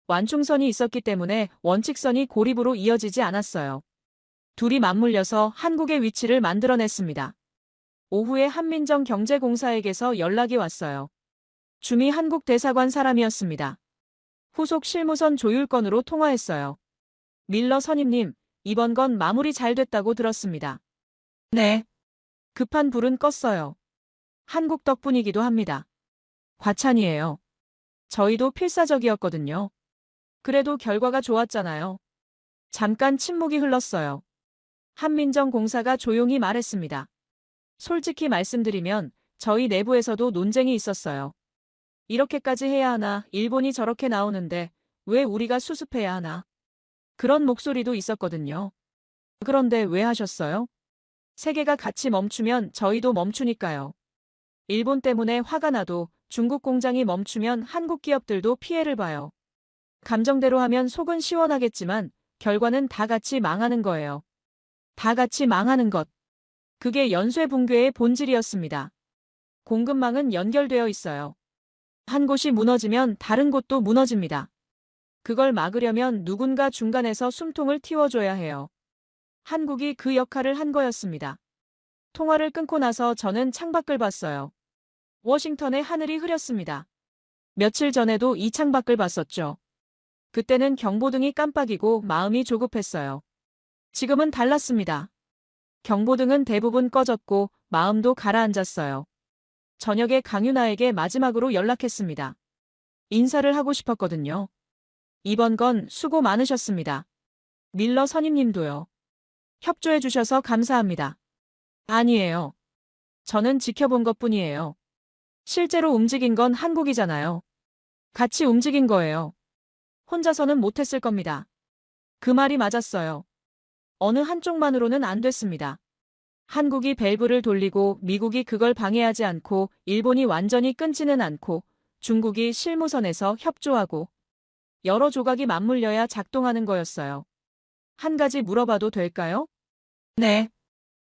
완충선이 있었기 때문에 원칙선이 고립으로 이어지지 않았어요. 둘이 맞물려서 한국의 위치를 만들어냈습니다. 오후에 한민정 경제공사에게서 연락이 왔어요. 주미 한국 대사관 사람이었습니다. 후속 실무선 조율건으로 통화했어요. 밀러 선임님, 이번 건 마무리 잘 됐다고 들었습니다. 네. 급한 불은 껐어요. 한국 덕분이기도 합니다. 과찬이에요. 저희도 필사적이었거든요. 그래도 결과가 좋았잖아요. 잠깐 침묵이 흘렀어요. 한민정 공사가 조용히 말했습니다. 솔직히 말씀드리면 저희 내부에서도 논쟁이 있었어요. 이렇게까지 해야 하나, 일본이 저렇게 나오는데 왜 우리가 수습해야 하나. 그런 목소리도 있었거든요. 그런데 왜 하셨어요? 세계가 같이 멈추면 저희도 멈추니까요. 일본 때문에 화가 나도 중국 공장이 멈추면 한국 기업들도 피해를 봐요. 감정대로 하면 속은 시원하겠지만 결과는 다 같이 망하는 거예요. 다 같이 망하는 것. 그게 연쇄 붕괴의 본질이었습니다. 공급망은 연결되어 있어요. 한 곳이 무너지면 다른 곳도 무너집니다. 그걸 막으려면 누군가 중간에서 숨통을 틔워줘야 해요. 한국이 그 역할을 한 거였습니다. 통화를 끊고 나서 저는 창밖을 봤어요. 워싱턴의 하늘이 흐렸습니다. 며칠 전에도 이 창밖을 봤었죠. 그때는 경보등이 깜빡이고 마음이 조급했어요. 지금은 달랐습니다. 경보등은 대부분 꺼졌고 마음도 가라앉았어요. 저녁에 강윤아에게 마지막으로 연락했습니다. 인사를 하고 싶었거든요. 이번 건 수고 많으셨습니다. 밀러 선임님도요. 협조해 주셔서 감사합니다. 아니에요. 저는 지켜본 것뿐이에요. 실제로 움직인 건 한국이잖아요. 같이 움직인 거예요. 혼자서는 못했을 겁니다. 그 말이 맞았어요. 어느 한쪽만으로는 안 됐습니다. 한국이 밸브를 돌리고 미국이 그걸 방해하지 않고 일본이 완전히 끊지는 않고 중국이 실무선에서 협조하고 여러 조각이 맞물려야 작동하는 거였어요. 한 가지 물어봐도 될까요? 네.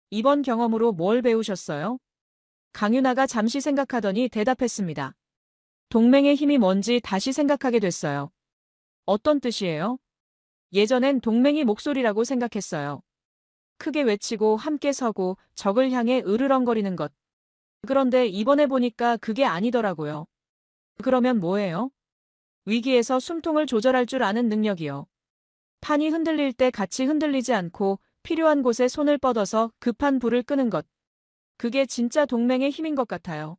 이번 경험으로 뭘 배우셨어요? 강윤아가 잠시 생각하더니 대답했습니다. 동맹의 힘이 뭔지 다시 생각하게 됐어요. 어떤 뜻이에요? 예전엔 동맹이 목소리라고 생각했어요. 크게 외치고 함께 서고 적을 향해 으르렁거리는 것. 그런데 이번에 보니까 그게 아니더라고요. 그러면 뭐예요? 위기에서 숨통을 조절할 줄 아는 능력이요. 판이 흔들릴 때 같이 흔들리지 않고 필요한 곳에 손을 뻗어서 급한 불을 끄는 것. 그게 진짜 동맹의 힘인 것 같아요.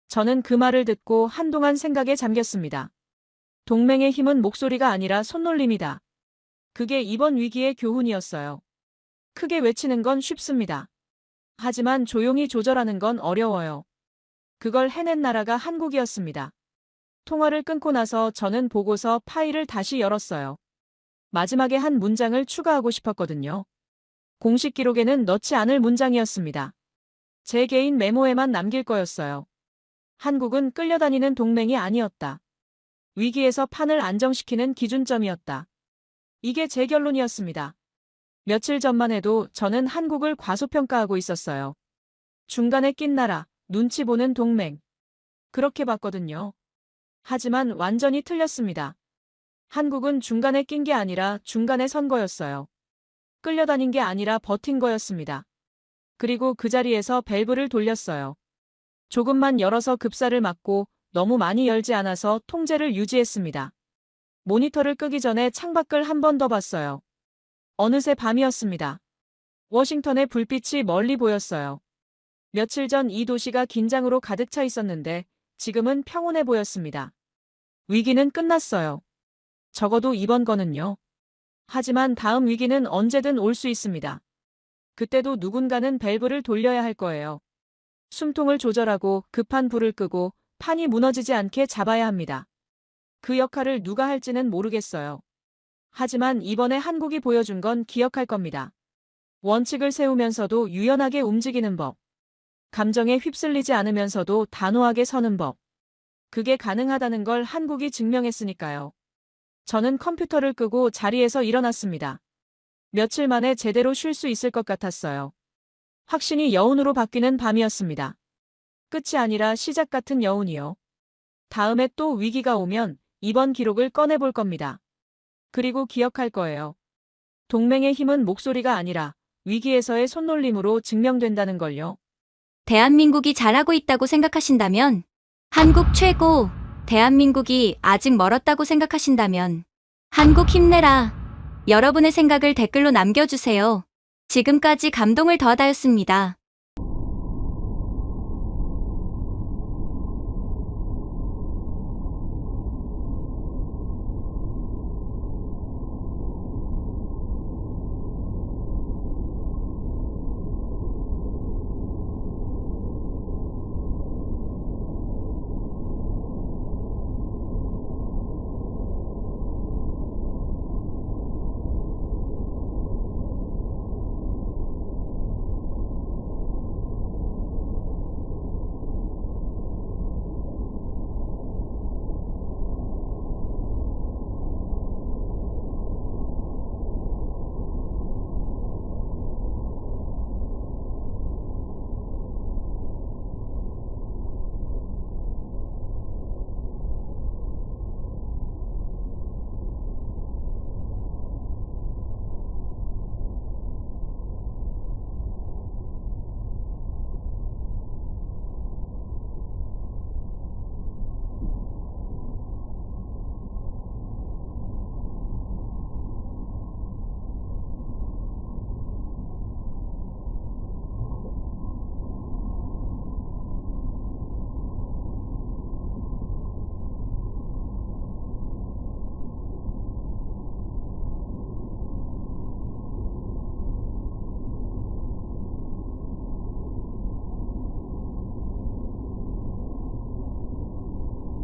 저는 그 말을 듣고 한동안 생각에 잠겼습니다. 동맹의 힘은 목소리가 아니라 손놀림이다. 그게 이번 위기의 교훈이었어요. 크게 외치는 건 쉽습니다. 하지만 조용히 조절하는 건 어려워요. 그걸 해낸 나라가 한국이었습니다. 통화를 끊고 나서 저는 보고서 파일을 다시 열었어요. 마지막에 한 문장을 추가하고 싶었거든요. 공식 기록에는 넣지 않을 문장이었습니다. 제 개인 메모에만 남길 거였어요. 한국은 끌려다니는 동맹이 아니었다. 위기에서 판을 안정시키는 기준점이었다. 이게 제 결론이었습니다. 며칠 전만 해도 저는 한국을 과소평가하고 있었어요. 중간에 낀 나라, 눈치 보는 동맹. 그렇게 봤거든요. 하지만 완전히 틀렸습니다. 한국은 중간에 낀 게 아니라 중간에 선 거였어요. 끌려다닌 게 아니라 버틴 거였습니다. 그리고 그 자리에서 밸브를 돌렸어요. 조금만 열어서 급사를 막고 너무 많이 열지 않아서 통제를 유지했습니다. 모니터를 끄기 전에 창밖을 한 번 더 봤어요. 어느새 밤이었습니다. 워싱턴의 불빛이 멀리 보였어요. 며칠 전 이 도시가 긴장으로 가득 차 있었는데 지금은 평온해 보였습니다. 위기는 끝났어요. 적어도 이번 거는요. 하지만 다음 위기는 언제든 올 수 있습니다. 그때도 누군가는 밸브를 돌려야 할 거예요. 숨통을 조절하고 급한 불을 끄고 판이 무너지지 않게 잡아야 합니다. 그 역할을 누가 할지는 모르겠어요. 하지만 이번에 한국이 보여준 건 기억할 겁니다. 원칙을 세우면서도 유연하게 움직이는 법. 감정에 휩쓸리지 않으면서도 단호하게 서는 법. 그게 가능하다는 걸 한국이 증명했으니까요. 저는 컴퓨터를 끄고 자리에서 일어났습니다. 며칠 만에 제대로 쉴 수 있을 것 같았어요. 확신이 여운으로 바뀌는 밤이었습니다. 끝이 아니라 시작 같은 여운이요. 다음에 또 위기가 오면 이번 기록을 꺼내볼 겁니다. 그리고 기억할 거예요. 동맹의 힘은 목소리가 아니라 위기에서의 손놀림으로 증명된다는 걸요. 대한민국이 잘하고 있다고 생각하신다면, 한국 최고, 대한민국이 아직 멀었다고 생각하신다면, 한국 힘내라. 여러분의 생각을 댓글로 남겨주세요. 지금까지 감동을 더하다였습니다.